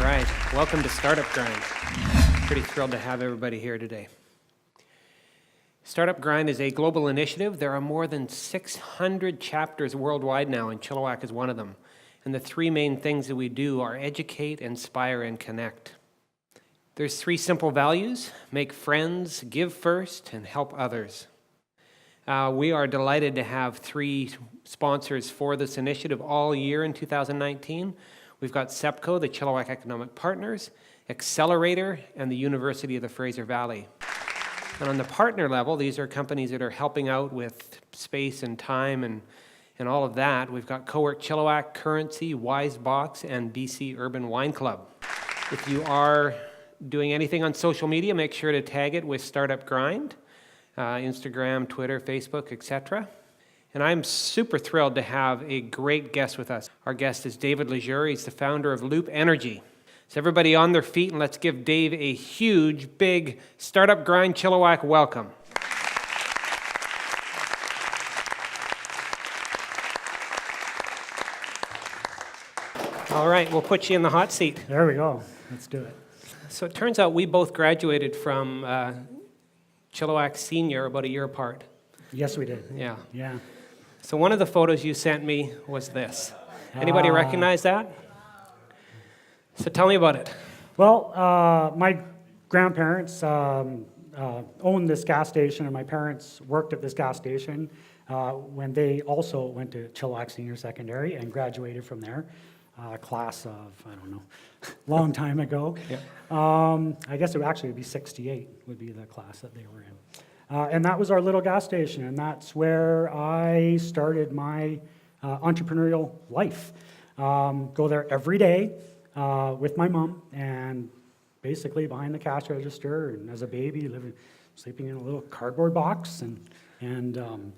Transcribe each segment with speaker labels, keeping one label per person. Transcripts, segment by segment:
Speaker 1: right, welcome to Startup Grind. Pretty thrilled to have everybody here today. Startup Grind is a global initiative. There are more than 600 chapters worldwide now, and Chilliwack is one of them. And the three main things that we do are educate, inspire, and connect. There's three simple values: make friends, give first, and help others. We are delighted to have three sponsors for this initiative all year in 2019. We've got SEPCO, the Chilliwack Economic Partners, Accelerator, and the University of the Fraser Valley. And on the partner level, these are companies that are helping out with space and time and all of that. We've got Cowork Chilliwack, Currency, Wisebox, and BC Urban Wine Club. If you are doing anything on social media, make sure to tag it with Startup Grind, Instagram, Twitter, Facebook, etc. And I'm super thrilled to have a great guest with us. Our guest is David Lejeune. He's the founder of Loop Energy. So everybody on their feet, and let's give Dave a huge, big Startup Grind Chilliwack welcome. All right, we'll put you in the hot seat.
Speaker 2: There we go. Let's do it.
Speaker 1: So it turns out we both graduated from Chilliwack Senior about a year apart.
Speaker 2: Yes, we did.
Speaker 1: Yeah.
Speaker 2: Yeah.
Speaker 1: So one of the photos you sent me was this. Anybody recognize that? So tell me about it.
Speaker 2: Well, my grandparents owned this gas station, and my parents worked at this gas station when they also went to Chilliwack Senior Secondary and graduated from there. Class of, I don't know, long time ago.
Speaker 1: Yep.
Speaker 2: I guess it would actually be 68 would be the class that they were in. And that was our little gas station, and that's where I started my entrepreneurial life. Go there every day with my mom, and basically behind the cash register, and as a baby, sleeping in a little cardboard box, and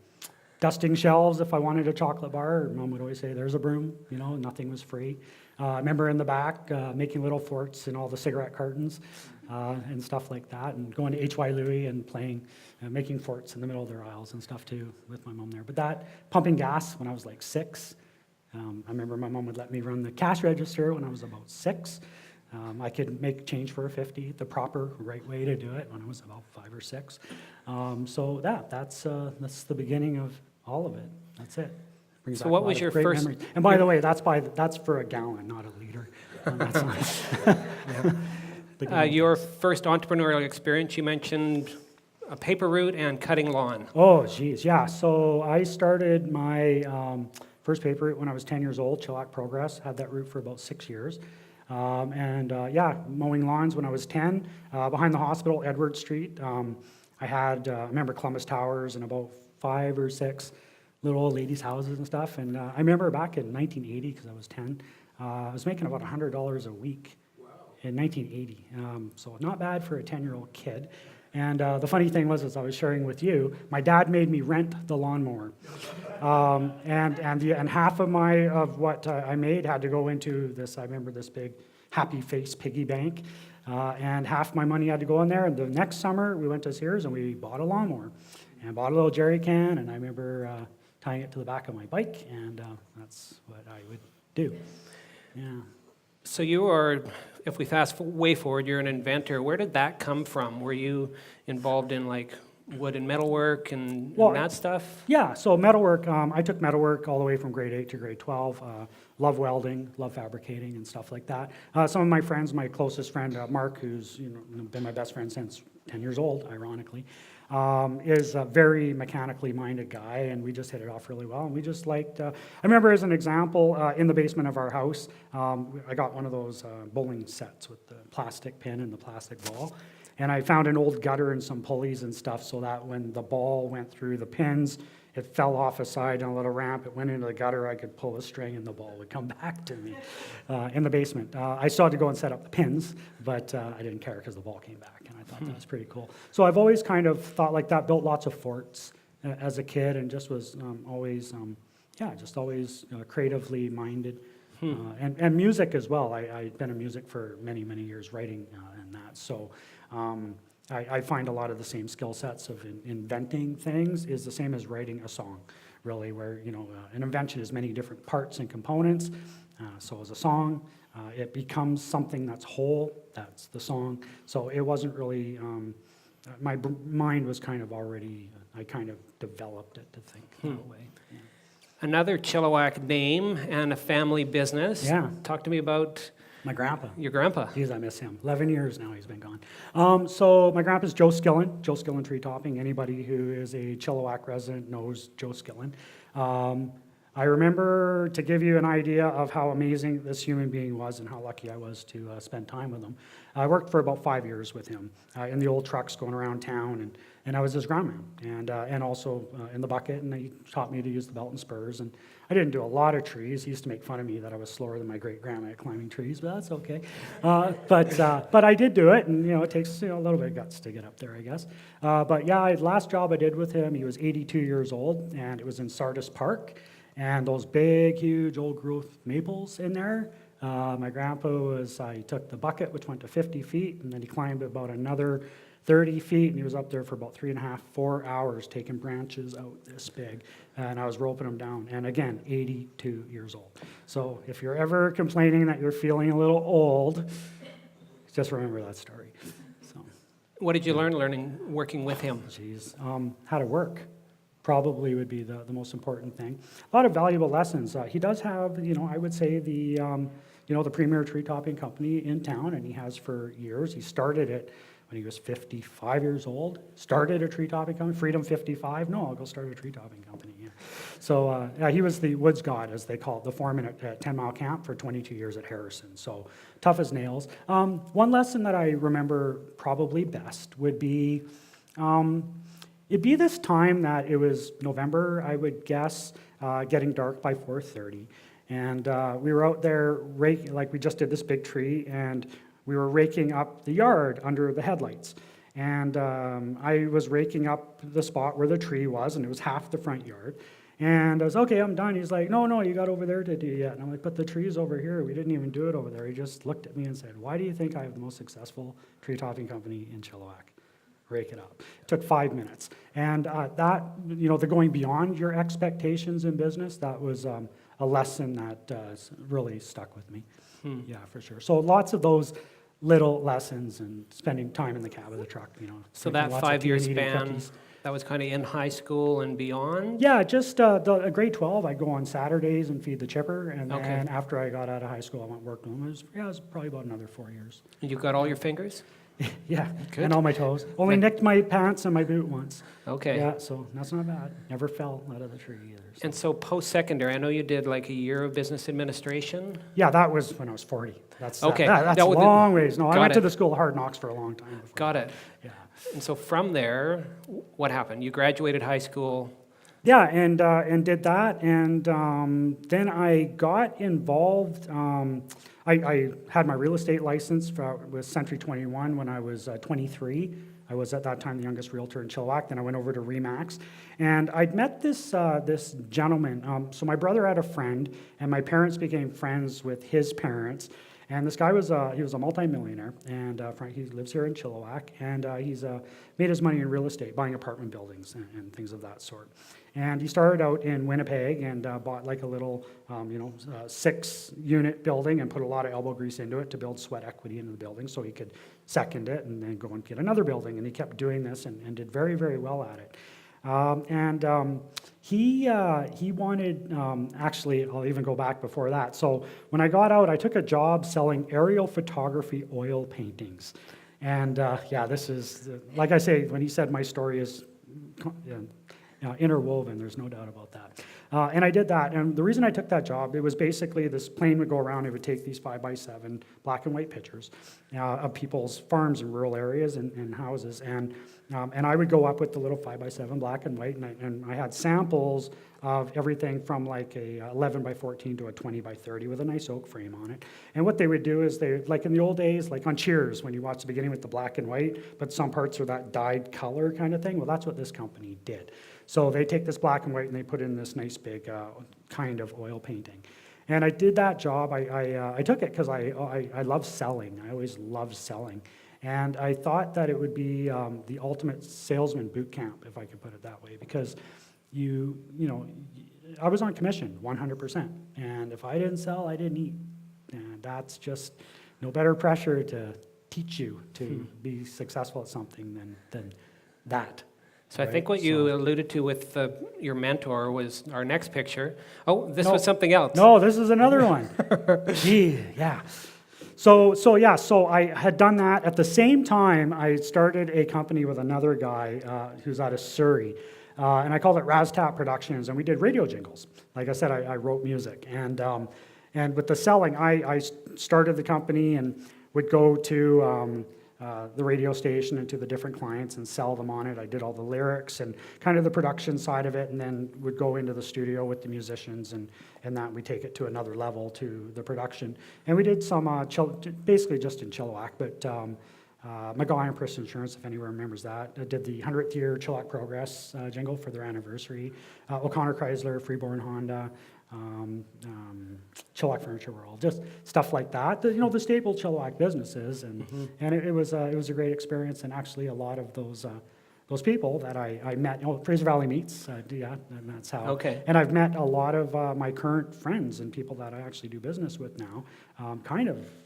Speaker 2: dusting shelves if I wanted a chocolate bar. Mom would always say, "There's a broom," nothing was free. I remember in the back making little forts in all the cigarette cartons and stuff like that, and going to H.Y. Louis and playing, making forts in the middle of their aisles and stuff too with my mom there. But that, pumping gas when I was like 6, I remember my mom would let me run the cash register when I was about 6. I could make change for a 50, the proper right way to do it when I was about 5 or 6. So that's the beginning of all of it. That's it. Brings
Speaker 1: So what was your first?
Speaker 2: Memories. And by the way, that's for a gallon, not a liter. That's nice.
Speaker 1: Your first entrepreneurial experience, you mentioned a paper route and cutting lawn.
Speaker 2: Oh, geez, yeah. So I started my first paper route when I was 10 years old, Chilliwack Progress. Had that route for about 6 years. Mowing lawns when I was 10. Behind the hospital, Edward Street. I remember Columbus Towers and about 5 or 6 little old ladies' houses and stuff. And I remember back in 1980, because I was 10, I was making about $100 a week in 1980. So not bad for a 10-year-old kid. And the funny thing was, as I was sharing with you, my dad made me rent the lawnmower. And half of what I made had to go into this, I remember this big happy face piggy bank. And half my money had to go in there. And the next summer, we went to Sears and we bought a lawnmower and bought a little jerry can. And I remember tying it to the back of my bike, and that's what I would do. Yeah.
Speaker 1: So you are, if we fast way forward, you're an inventor. Where did that come from? Were you involved in like wood and metalwork and that stuff?
Speaker 2: Yeah, so metalwork, I took metalwork all the way from grade 8 to grade 12. Love welding, love fabricating and stuff like that. Some of my friends, my closest friend, Mark, who's been my best friend since 10 years old, ironically, is a very mechanically minded guy, and we just hit it off really well. And we just liked, I remember as an example, in the basement of our house, I got one of those bowling sets with the plastic pin and the plastic ball. And I found an old gutter and some pulleys and stuff so that when the ball went through the pins, it fell off a side on a little ramp. It went into the gutter. I could pull a string and the ball would come back to me in the basement. I still had to go and set up the pins, but I didn't care because the ball came back, and I thought that was pretty cool. So I've always kind of thought like that, built lots of forts as a kid, and just was always creatively minded. And music as well. I've been in music for many, many years, writing and that. So I find a lot of the same skill sets of inventing things is the same as writing a song, really, where, an invention is many different parts and components. So as a song, It becomes something that's whole, that's the song. So it wasn't really, my mind was kind of already, I kind of developed it to think that way. Yeah.
Speaker 1: Another Chilliwack name and a family business.
Speaker 2: Yeah.
Speaker 1: Talk to me about
Speaker 2: My grandpa.
Speaker 1: your grandpa.
Speaker 2: Geez, I miss him. 11 years now he's been gone. So my grandpa's Joe Skillen Tree Topping. Anybody who is a Chilliwack resident knows Joe Skillen. I remember, to give you an idea of how amazing this human being was and how lucky I was to spend time with him, I worked for about 5 years with him in the old trucks going around town, and I was his groundman, and also in the bucket, and he taught me to use the belt and spurs. And I didn't do a lot of trees. He used to make fun of me that I was slower than my great-grandma at climbing trees, but that's okay. But I did do it, and it takes a little bit of guts to get up there, I guess. But yeah, last job I did with him, he was 82 years old, and it was in Sardis Park. And those big, huge, old-growth maples in there, my grandpa he took the bucket, which went to 50 feet, and then he climbed about another 30 feet, and he was up there for about 3.5, 4 hours taking branches out this big, and I was roping them down. And again, 82 years old. So if you're ever complaining that you're feeling a little old, just remember that story. So,
Speaker 1: What did you learn working with him?
Speaker 2: How to work. Probably would be the most important thing. A lot of valuable lessons. He does have, I would say the premier tree topping company in town, and he has for years. He started it when he was 55 years old. Started a tree topping company, Freedom 55. No, I'll go start a tree topping company. Yeah. So he was the woods god, as they call it, the foreman at 10 Mile Camp for 22 years at Harrison. So tough as nails. One lesson that I remember probably best would be. It'd be this time that it was November, I would guess, getting dark by 4:30. And we were out there raking, like we just did this big tree, and we were raking up the yard under the headlights. And I was raking up the spot where the tree was, and it was half the front yard. And I was, okay, I'm done. He's like, no, you got over there to do yet. And I'm like, but the tree's over here. We didn't even do it over there. He just looked at me and said, why do you think I have the most successful tree topping company in Chilliwack? Rake it up. It took 5 minutes. And the going beyond your expectations in business, that was a lesson that really stuck with me. Yeah, for sure. So lots of those little lessons and spending time in the cab of the truck,
Speaker 1: So that 5-year
Speaker 2: eating
Speaker 1: span,
Speaker 2: cookies.
Speaker 1: that was kind of in high school and beyond?
Speaker 2: Yeah, just grade 12, I'd go on Saturdays and feed the chipper. And then after I got out of high school, I went work with them. It was probably about another 4 years.
Speaker 1: And you got all your fingers?
Speaker 2: Yeah,
Speaker 1: Good.
Speaker 2: and all my toes. Only nicked my pants and my boot once.
Speaker 1: Okay.
Speaker 2: Yeah, so that's not bad. Never fell out of the tree either. So.
Speaker 1: And so post-secondary, I know you did like a year of business administration?
Speaker 2: Yeah, that was when I was 40. That's
Speaker 1: Okay.
Speaker 2: That's a
Speaker 1: That was
Speaker 2: long ways. No, I
Speaker 1: got
Speaker 2: went to
Speaker 1: it.
Speaker 2: the School of Hard Knocks for a long time before.
Speaker 1: Got it.
Speaker 2: Yeah.
Speaker 1: And so from there, what happened? You graduated high school.
Speaker 2: Yeah, and did that, and then I got involved. I had my real estate license with Century 21 when I was 23. I was at that time the youngest realtor in Chilliwack. Then I went over to Remax, and I'd met this gentleman. So my brother had a friend, and my parents became friends with his parents. And this guy was he was a multimillionaire, and he lives here in Chilliwack, and he's made his money in real estate, buying apartment buildings and things of that sort. And he started out in Winnipeg and bought like a little, 6-unit building and put a lot of elbow grease into it to build sweat equity into the building so he could second it and then go and get another building. And he kept doing this and did very, very well at it. He wanted, actually, I'll even go back before that. So when I got out, I took a job selling aerial photography oil paintings. And this is, like I say, when he said my story is interwoven, there's no doubt about that. And I did that, and the reason I took that job, it was basically this plane would go around, it would take these 5x7 black and white pictures of people's farms in rural areas and houses, and I would go up with the little 5x7 black and white, and I had samples of everything from like a 11x14 to a 20x30 with a nice oak frame on it. And what they would do is they, like in the old days, like on Cheers, when you watch the beginning with the black and white, but some parts are that dyed color kind of thing, well, that's what this company did. So they take this black and white and they put in this nice big kind of oil painting. And I did that job. I took it because I love selling. I always loved selling. And I thought that it would be the ultimate salesman boot camp, if I could put it that way, because I was on commission 100%. And if I didn't sell, I didn't eat. And that's just no better pressure to teach you to be successful at something than that.
Speaker 1: So I think what you alluded to with your mentor was our next picture. Oh, this
Speaker 2: No.
Speaker 1: was something else.
Speaker 2: No, this is another one. Gee, yeah. So I had done that. At the same time, I started a company with another guy who's out of Surrey. And I called it Raztap Productions, and we did radio jingles. Like I said, I wrote music. And with the selling, I started the company and would go to the radio station and to the different clients and sell them on it. I did all the lyrics and kind of the production side of it, and then would go into the studio with the musicians, and that we take it to another level to the production. And we did some, basically just in Chilliwack, but McGaw Empress Insurance, if anyone remembers that. I did the 100th year Chilliwack Progress jingle for their anniversary. O'Connor Chrysler, Freeborn Honda, Chilliwack Furniture World, just stuff like that. The staple Chilliwack businesses, and it was a great experience. And actually, a lot of those people that I met, Fraser Valley Meats, yeah, and that's how.
Speaker 1: Okay.
Speaker 2: And I've met a lot of my current friends and people that I actually do business with now.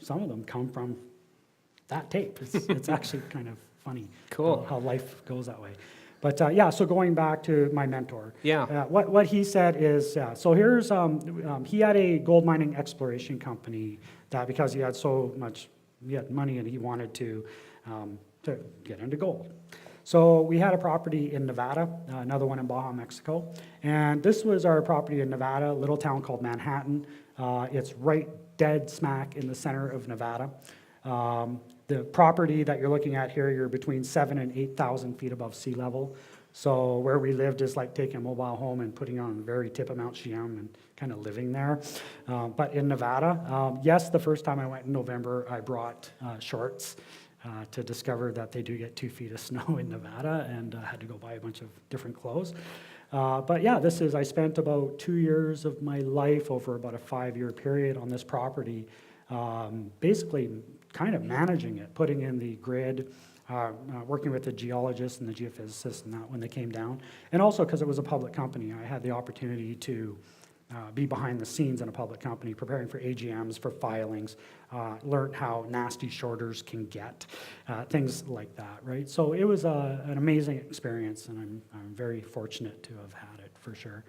Speaker 2: Some of them come from that tape. It's actually kind of funny.
Speaker 1: Cool.
Speaker 2: How life goes that way. But so going back to my mentor,
Speaker 1: Yeah.
Speaker 2: what he said is, so here's, he had a gold mining exploration company that because he had he had money and he wanted to get into gold. So we had a property in Nevada, another one in Baja, Mexico, and this was our property in Nevada, a little town called Manhattan. It's right dead smack in the center of Nevada. The property that you're looking at here, you're between 7,000 and 8,000 feet above sea level. So where we lived is like taking a mobile home and putting on the very tip of Mount Cheam and kind of living there. But in Nevada, yes, the first time I went in November, I brought shorts to discover that they do get 2 feet of snow in Nevada, and had to go buy a bunch of different clothes. But yeah, I spent about 2 years of my life over about a 5-year period on this property, basically kind of managing it, putting in the grid, working with the geologists and the geophysicists and that when they came down. And also because it was a public company, I had the opportunity to be behind the scenes in a public company, preparing for AGMs, for filings, learn how nasty shorters can get, things like that, right? So it was an amazing experience, and I'm very fortunate to have had it, for sure.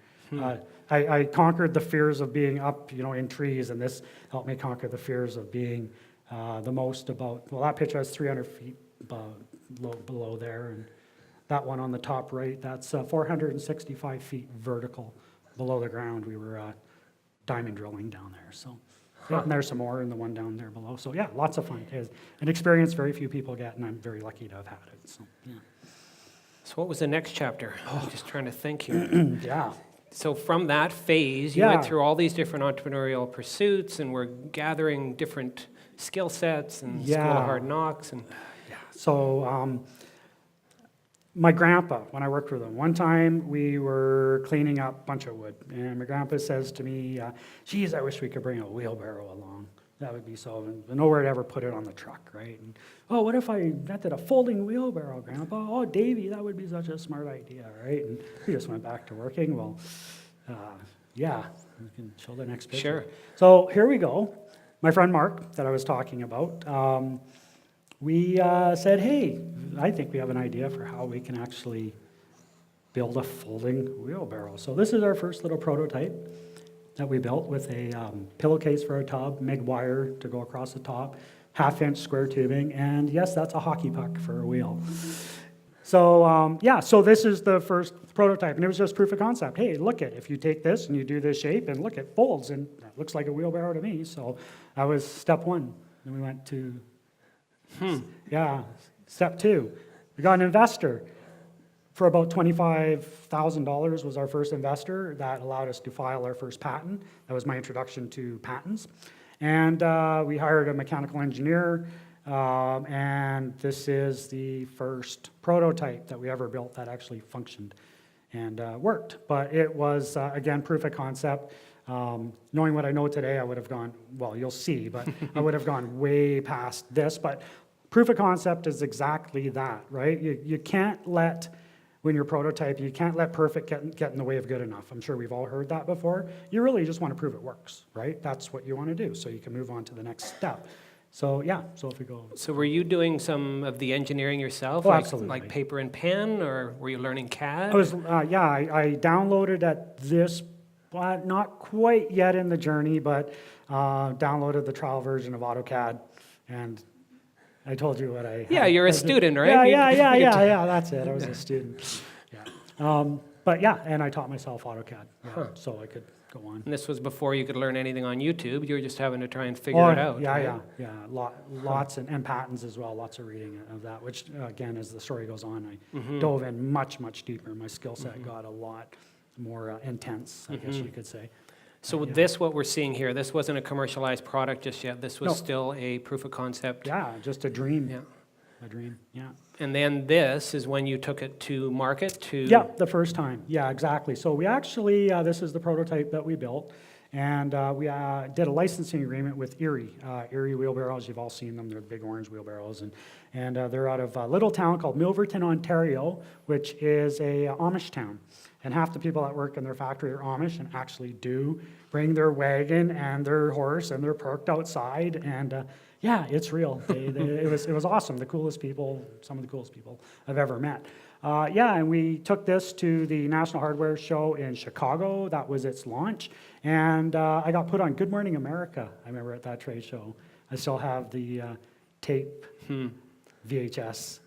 Speaker 2: I conquered the fears of being up, in trees, and this helped me conquer the fears of being that picture has 300 feet below there, and that one on the top right, that's 465 feet vertical below the ground. We were diamond drilling down there, so. Yeah, and there's some more in the one down there below. So yeah, lots of fun. It's an experience very few people get, and I'm very lucky to have had it, so yeah.
Speaker 1: So what was the next chapter? I'm just trying to think here.
Speaker 2: Yeah.
Speaker 1: So from that phase, you went through all these different entrepreneurial pursuits, and were gathering different skill sets and School of Hard Knocks. And
Speaker 2: So my grandpa, when I worked with him, one time we were cleaning up a bunch of wood, and my grandpa says to me, geez, I wish we could bring a wheelbarrow along. That would be so, and nowhere to ever put it on the truck, right? And, oh, what if I invented a folding wheelbarrow, Grandpa? Oh, Davey, that would be such a smart idea, right? And we just went back to working. Well, yeah, we can show the next picture.
Speaker 1: Sure.
Speaker 2: So here we go. My friend Mark, that I was talking about, we said, hey, I think we have an idea for how we can actually build a folding wheelbarrow. So this is our first little prototype that we built with a pillowcase for a tub, MIG wire to go across the top, 1/2-inch square tubing, and yes, that's a hockey puck for a wheel. So so this is the first prototype, and it was just proof of concept. Hey, look if you take this and you do this shape, and look, it folds, and that looks like a wheelbarrow to me. So that was step one. Then we went to, step two. We got an investor. For about $25,000 was our first investor. That allowed us to file our first patent. That was my introduction to patents. And we hired a mechanical engineer, and this is the first prototype that we ever built that actually functioned and worked. But it was, again, proof of concept. Knowing what I know today, I would have gone, well, you'll see, but I would have gone way past this. But proof of concept is exactly that, right? You can't let when you're prototyping, you can't let perfect get in the way of good enough. I'm sure we've all heard that before. You really just want to prove it works, right? That's what you want to do, so you can move on to the next step. So yeah, so if we go.
Speaker 1: So were you doing some of the engineering yourself?
Speaker 2: Oh,
Speaker 1: like,
Speaker 2: absolutely.
Speaker 1: like paper and pen, or were you learning CAD?
Speaker 2: I downloaded at this, not quite yet in the journey, but downloaded the trial version of AutoCAD, and I told you what I.
Speaker 1: Yeah, you're a student, right?
Speaker 2: Yeah. That's it. I was a student. Yeah. But yeah, and I taught myself AutoCAD, so I could go on.
Speaker 1: And this was before you could learn anything on YouTube. You were just having to try and figure it out.
Speaker 2: Yeah. Lots and patents as well. Lots of reading of that. Which again, as the story goes on, I dove in much deeper. My skill set got a lot more intense, I guess you could say.
Speaker 1: So with this, what we're seeing here, this wasn't a commercialized product just yet. This was
Speaker 2: No.
Speaker 1: still a proof of concept.
Speaker 2: Yeah, just a dream.
Speaker 1: Yeah.
Speaker 2: A dream. Yeah.
Speaker 1: And then this is when you took it to market to.
Speaker 2: Yeah, the first time. Yeah, exactly. So we actually, this is the prototype that we built, and we did a licensing agreement with Erie. Erie wheelbarrows, you've all seen them. They're big orange wheelbarrows, and they're out of a little town called Milverton, Ontario, which is a Amish town. And half the people that work in their factory are Amish and actually do bring their wagon and their horse, and they're parked outside, and yeah, it's real. It was awesome. The coolest people, some of the coolest people I've ever met. And we took this to the National Hardware Show in Chicago. That was its launch. And I got put on Good Morning America, I remember, at that trade show. I still have the tape, VHS,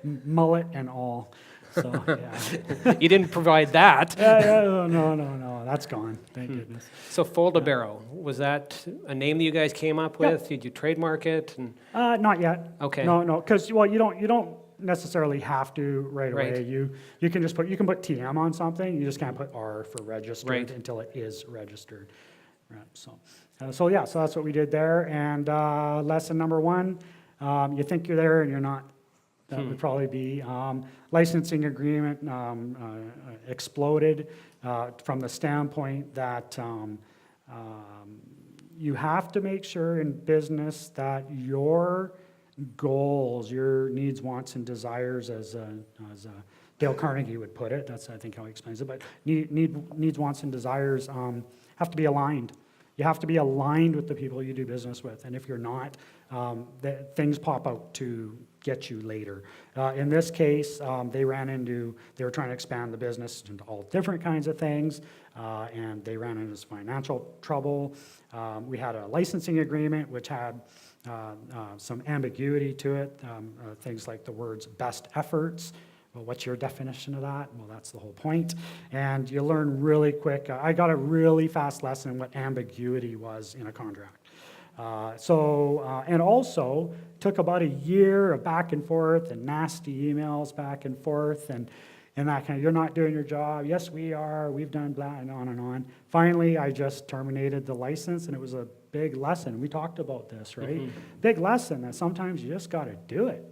Speaker 2: mullet and all. So, yeah.
Speaker 1: You didn't provide that.
Speaker 2: No, that's gone, thank goodness.
Speaker 1: So Fold-A-Barrel, was that a name that you guys came up with? Did you trademark it? And
Speaker 2: Not yet.
Speaker 1: Okay.
Speaker 2: No, because you don't necessarily have to right away.
Speaker 1: Right.
Speaker 2: You can just put TM on something. You just can't put R for registered
Speaker 1: Right.
Speaker 2: until it is registered. Right. So that's what we did there. And lesson number one, you think you're there and you're not. That would probably be licensing agreement exploded from the standpoint that you have to make sure in business that your goals, your needs, wants, and desires, as Dale Carnegie would put it, that's I think how he explains it, but needs, wants, and desires have to be aligned. You have to be aligned with the people you do business with, and if you're not, things pop out to get you later. In this case, they were trying to expand the business into all different kinds of things, and they ran into some financial trouble. We had a licensing agreement which had some ambiguity to it, things like the words best efforts. Well, what's your definition of that? Well, that's the whole point. And you learn really quick. I got a really fast lesson what ambiguity was in a contract. And also took about a year of back and forth and nasty emails back and forth and that kind of, you're not doing your job. Yes, we are. We've done blah, and on and on. Finally, I just terminated the license, and it was a big lesson. We talked about this, right? Big lesson that sometimes you just got to do it.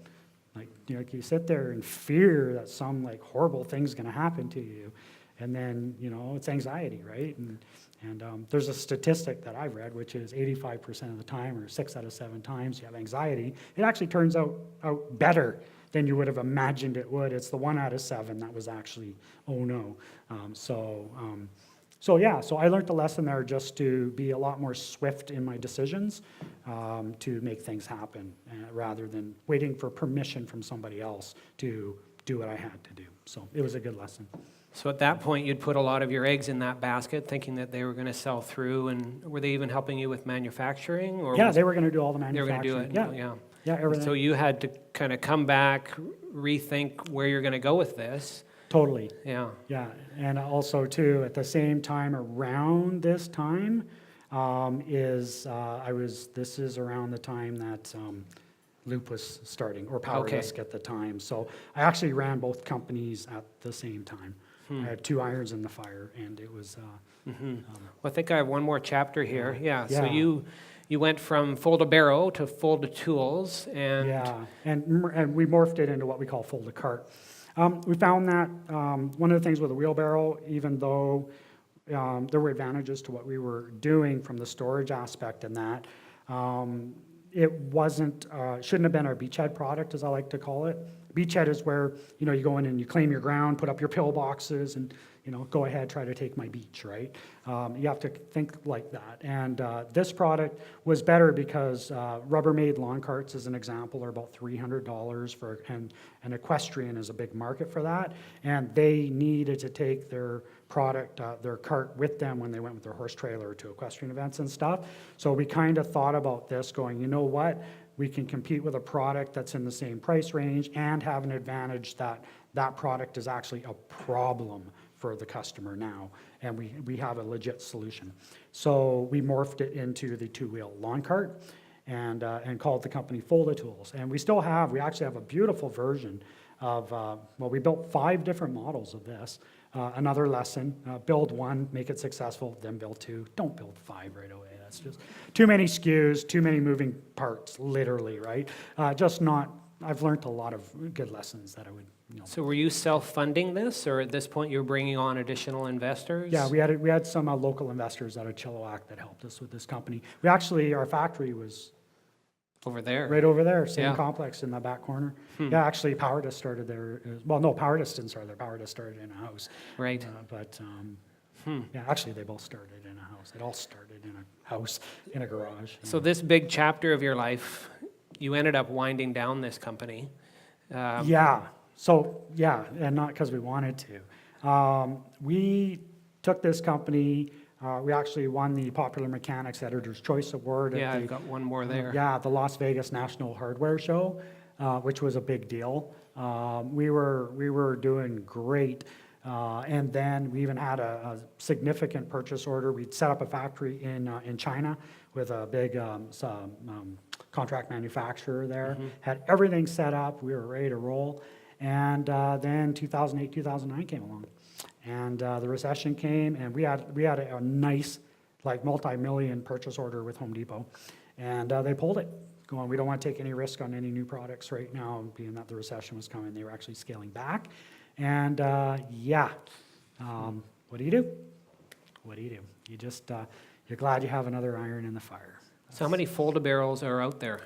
Speaker 2: Like you sit there in fear that some horrible thing's going to happen to you, and then it's anxiety, right? And there's a statistic that I've read, which is 85% of the time, or 6 out of 7 times you have anxiety, it actually turns out better than you would have imagined it would. It's the 1 out of 7 that was actually, oh no. So I learned the lesson there just to be a lot more swift in my decisions, to make things happen, rather than waiting for permission from somebody else to do what I had to do. So it was a good lesson.
Speaker 1: so at that point, you'd put a lot of your eggs in that basket, thinking that they were going to sell through. And were they even helping you with manufacturing? Or
Speaker 2: Yeah, they were going to do all the
Speaker 1: they were going
Speaker 2: manufacturing.
Speaker 1: to do it. Yeah.
Speaker 2: Yeah, everything.
Speaker 1: So you had to kind of come back, rethink where you're going to go with this.
Speaker 2: Totally.
Speaker 1: Yeah.
Speaker 2: Yeah, and also too, at the same time, around this time, this is around the time that Loop was starting, or PowerDisk at the time. So I actually ran both companies at the same time. I had 2 irons in the fire, and it was.
Speaker 1: Well, I think I have one more chapter here. Yeah. So
Speaker 2: Yeah.
Speaker 1: you went from Fold-A-Barrow to Fold-A-Tools, and
Speaker 2: Yeah, and we morphed it into what we call fold-a-cart. We found that one of the things with a wheelbarrow, even though there were advantages to what we were doing from the storage aspect and that, it shouldn't have been our beachhead product, as I like to call it. Beachhead is where, you go in and you claim your ground, put up your pillboxes, and, go ahead, try to take my beach, right? You have to think like that. And this product was better because Rubbermaid lawn carts, as an example, are about $300 and equestrian is a big market for that. And they needed to take their product, their cart with them when they went with their horse trailer to equestrian events and stuff. So we kind of thought about this going, you know what? We can compete with a product that's in the same price range and have an advantage that that product is actually a problem for the customer now, and we have a legit solution. So we morphed it into the two-wheel lawn cart and called the company Folda Tools. And we actually have a beautiful version of, we built 5 different models of this. Another lesson, build one, make it successful, then build 2. Don't build 5 right away. That's just too many SKUs, too many moving parts, literally, right? I've learned a lot of good lessons that I would,
Speaker 1: So were you self-funding this, or at this point you're bringing on additional investors?
Speaker 2: Yeah, we had some local investors out of Chilliwack that helped us with this company. Our factory was
Speaker 1: Over there.
Speaker 2: right over there, same
Speaker 1: Yeah.
Speaker 2: complex in the back corner. Yeah, actually, Powerdust started there. Well, no, Powerdust didn't start there. Powerdust started in a house.
Speaker 1: Right.
Speaker 2: Yeah, actually, they both started in a house. It all started in a house, in a garage.
Speaker 1: So this big chapter of your life, you ended up winding down this company.
Speaker 2: Yeah. So, and not because we wanted to. We took this company, we actually won the Popular Mechanics Editor's Choice Award
Speaker 1: Yeah,
Speaker 2: at
Speaker 1: I've got one more there.
Speaker 2: the Las Vegas National Hardware Show, which was a big deal. We were doing great. And then we even had a significant purchase order. We'd set up a factory in China with a big contract manufacturer there. Had everything set up. We were ready to roll. And then 2008, 2009 came along. And the recession came, and we had a nice, multi-million purchase order with Home Depot. And they pulled it, going, we don't want to take any risk on any new products right now, being that the recession was coming. They were actually scaling back. And what do you do? What do you do? You just, you're glad you have another iron in the fire.
Speaker 1: So how many Folda barrels are out there?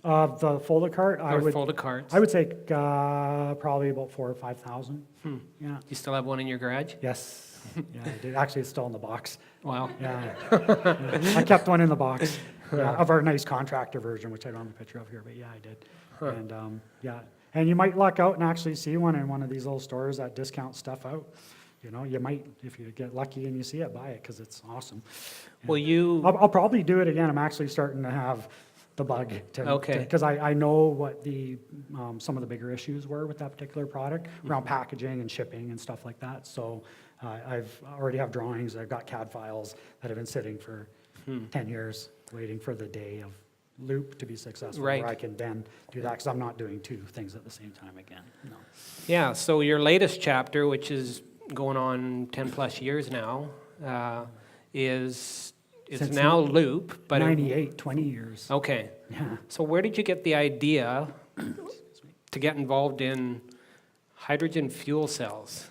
Speaker 2: The Folda cart,
Speaker 1: Folda carts?
Speaker 2: I would say probably about 4,000 or 5,000. Yeah.
Speaker 1: You still have one in your garage?
Speaker 2: Yes. Yeah, I did. Actually, it's still in the box.
Speaker 1: Wow.
Speaker 2: Yeah. Yeah. I kept one in the box of our nice contractor version, which I don't have a picture of here, but yeah, I did. And and you might luck out and actually see one in one of these little stores that discount stuff out. You might, if you get lucky and you see it, buy it because it's awesome.
Speaker 1: Well,
Speaker 2: I'll probably do it again. I'm actually starting to have the bug because I know what the some of the bigger issues were with that particular product around packaging and shipping and stuff like that. So I've already have drawings. I've got CAD files that have been sitting for 10 years waiting for the day of loop to be successful,
Speaker 1: Right.
Speaker 2: where I can then do that because I'm not doing 2 things at the same time again. No.
Speaker 1: Yeah, so your latest chapter, which is going on 10 plus years now, is
Speaker 2: Since
Speaker 1: now Loop. But
Speaker 2: 98, 20 years.
Speaker 1: Okay.
Speaker 2: Yeah.
Speaker 1: So where did you get the idea to get involved in hydrogen fuel cells?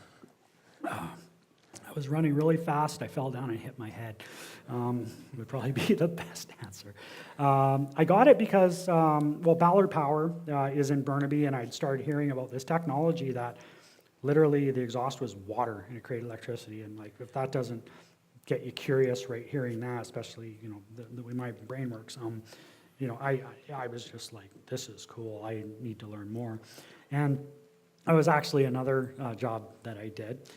Speaker 2: I was running really fast. I fell down and hit my head. Would probably be the best answer. I got it because, Ballard Power is in Burnaby, and I'd started hearing about this technology that literally the exhaust was water and it created electricity. And if that doesn't get you curious, right, hearing that, especially the way my brain works, I was just like, this is cool. I need to learn more. And I was actually another job that I did.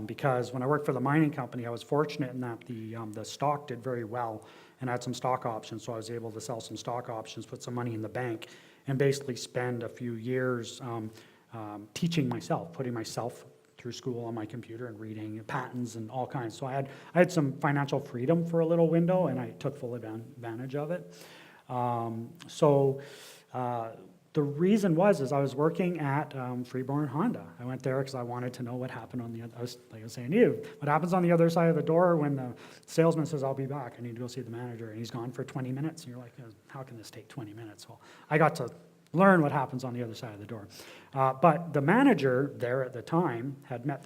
Speaker 2: Because when I worked for the mining company, I was fortunate in that the stock did very well and I had some stock options, so I was able to sell some stock options, put some money in the bank, and basically spend a few years teaching myself, putting myself through school on my computer and reading patents and all kinds. So I had some financial freedom for a little window, and I took full advantage of it. The reason was I was working at Freeborn Honda. I went there because I wanted to know what happened on the other. Like I was saying to you, what happens on the other side of the door when the salesman says, "I'll be back. I need to go see the manager," and he's gone for 20 minutes. And you're like, "How can this take 20 minutes?" Well, I got to learn what happens on the other side of the door. But the manager there at the time had met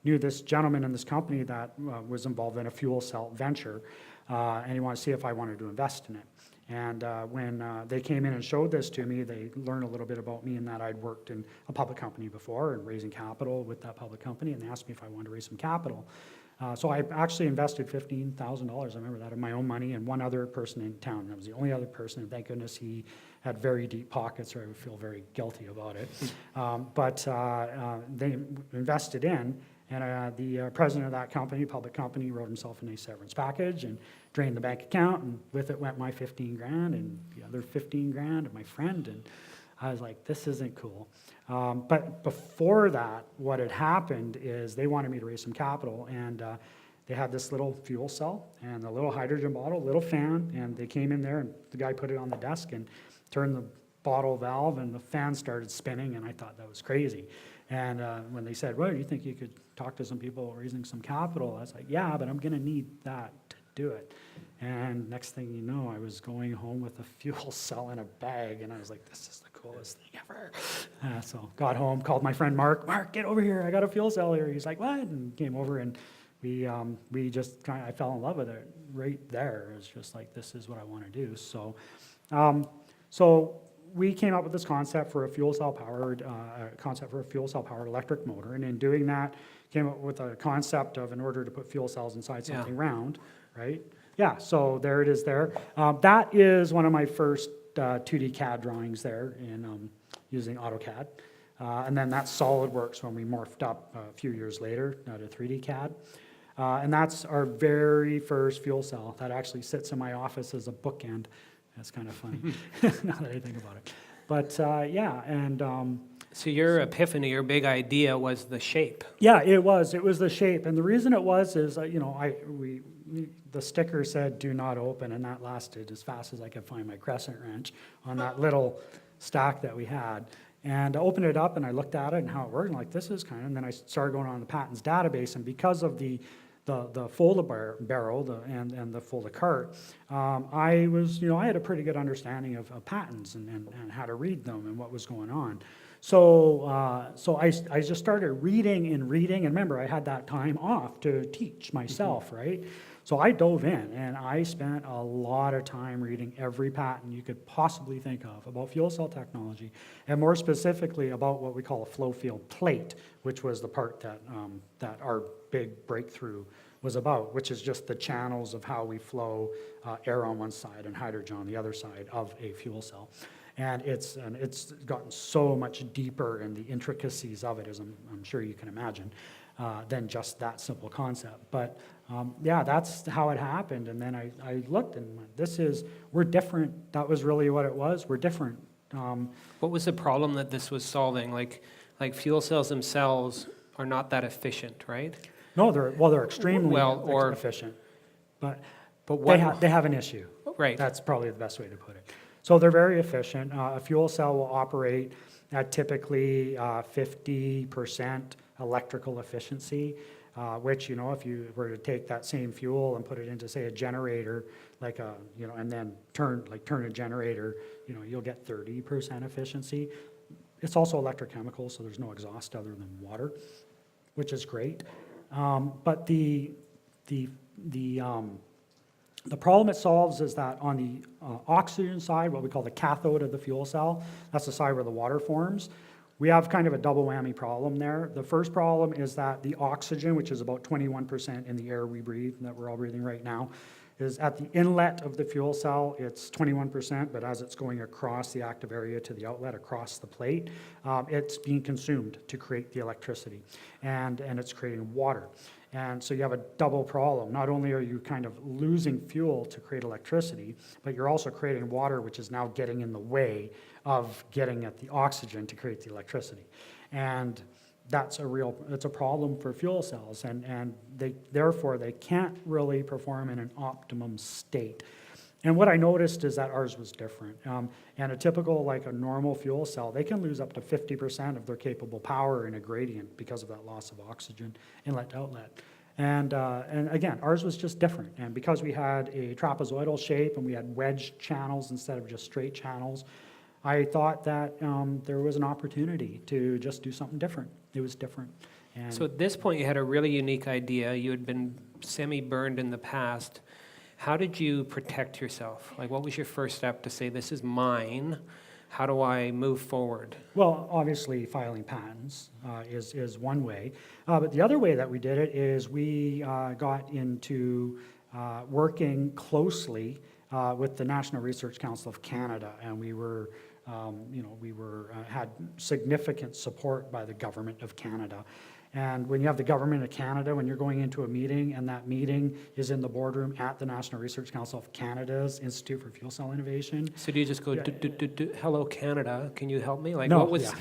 Speaker 2: knew this gentleman in this company that was involved in a fuel cell venture, and he wanted to see if I wanted to invest in it. And when they came in and showed this to me, they learned a little bit about me and that I'd worked in a public company before and raising capital with that public company, and they asked me if I wanted to raise some capital. So I actually invested $15,000, I remember that, of my own money, and one other person in town. That was the only other person, and thank goodness he had very deep pockets, or I would feel very guilty about it. But they invested in, and the president of that company, public company, wrote himself a nice severance package and drained the bank account, and with it went my 15 grand and the other 15 grand of my friend, and I was like, this isn't cool. But before that, what had happened is they wanted me to raise some capital, and they had this little fuel cell and a little hydrogen bottle, little fan, and they came in there, and the guy put it on the desk and turned the bottle valve, and the fan started spinning, and I thought that was crazy. And when they said, well, do you think you could talk to some people raising some capital? I was like, yeah, but I'm going to need that to do it. And next thing you know, I was going home with a fuel cell in a bag, and I was like, this is the coolest thing ever. So got home, called my friend Mark, get over here, I got a fuel cell here. He's like, what? And came over, and we just kind of, I fell in love with it right there. It's just like, this is what I want to do. So, so we came up with this concept for a fuel cell powered electric motor, and in doing that, came up with a concept of, in order to put fuel cells inside something round, right? Yeah, so there it is there. That is one of my first 2D CAD drawings there in using AutoCAD. And then that's SolidWorks when we morphed up a few years later to 3D CAD. And that's our very first fuel cell that actually sits in my office as a bookend. That's kind of funny, now that I think about it. But yeah, and...
Speaker 1: So your epiphany, your big idea was the shape.
Speaker 2: Yeah, it was the shape. And the reason it was is, you know, the sticker said, do not open, and that lasted as fast as I could find my crescent wrench on that little stack that we had. And I opened it up, and I looked at it and how it worked, and like, this is kind of, and then I started going on the patents database, and because of the fold-a barrel and the fold-a cart, I was, you know, I had a pretty good understanding of patents and how to read them and what was going on. So, so I just started reading, and remember, I had that time off to teach myself, right? So I dove in, and I spent a lot of time reading every patent you could possibly think of about fuel cell technology, and more specifically about what we call a flow field plate, which was the part that, that our big breakthrough was about, which is just the channels of how we flow air on one side and hydrogen on the other side of a fuel cell. And it's gotten so much deeper in the intricacies of it, as I'm sure you can imagine, than just that simple concept. But yeah, that's how it happened. And then I looked and went, we're different. That was really what it was. We're different.
Speaker 1: What was the problem that this was solving? Like fuel cells themselves are not that efficient, right?
Speaker 2: No, they're extremely efficient. But they have an issue.
Speaker 1: Right.
Speaker 2: That's probably the best way to put it. So they're very efficient. A fuel cell will operate at typically 50% electrical efficiency, which, you know, if you were to take that same fuel and put it into, say, a generator, like a, you know, and then turn a generator, you know, you'll get 30% efficiency. It's also electrochemical, so there's no exhaust other than water, which is great. But the problem it solves is that on the oxygen side, what we call the cathode of the fuel cell, that's the side where the water forms, we have kind of a double whammy problem there. The first problem is that the oxygen, which is about 21% in the air we breathe, that we're all breathing right now, is at the inlet of the fuel cell, it's 21%, but as it's going across the active area to the outlet, across the plate, it's being consumed to create the electricity, and it's creating water. And so you have a double problem. Not only are you kind of losing fuel to create electricity, but you're also creating water, which is now getting in the way of getting at the oxygen to create the electricity. And that's it's a problem for fuel cells, and therefore they can't really perform in an optimum state. And what I noticed is that ours was different. And a typical, like a normal fuel cell, they can lose up to 50% of their capable power in a gradient because of that loss of oxygen inlet to outlet. And again, ours was just different. And because we had a trapezoidal shape and we had wedge channels instead of just straight channels, I thought that there was an opportunity to just do something different. It was different. And
Speaker 1: so at this point, you had a really unique idea. You had been semi-burned in the past. How did you protect yourself? Like, what was your first step to say, this is mine? How do I move forward?
Speaker 2: Well, obviously, filing patents is one way. But the other way that we did it is we got into working closely with the National Research Council of Canada, and we were, had significant support by the government of Canada. And when you have the government of Canada, when you're going into a meeting, and that meeting is in the boardroom at the National Research Council of Canada's Institute for Fuel Cell Innovation.
Speaker 1: So do you just go, hello Canada, can you help me? Like,
Speaker 2: No,
Speaker 1: what was,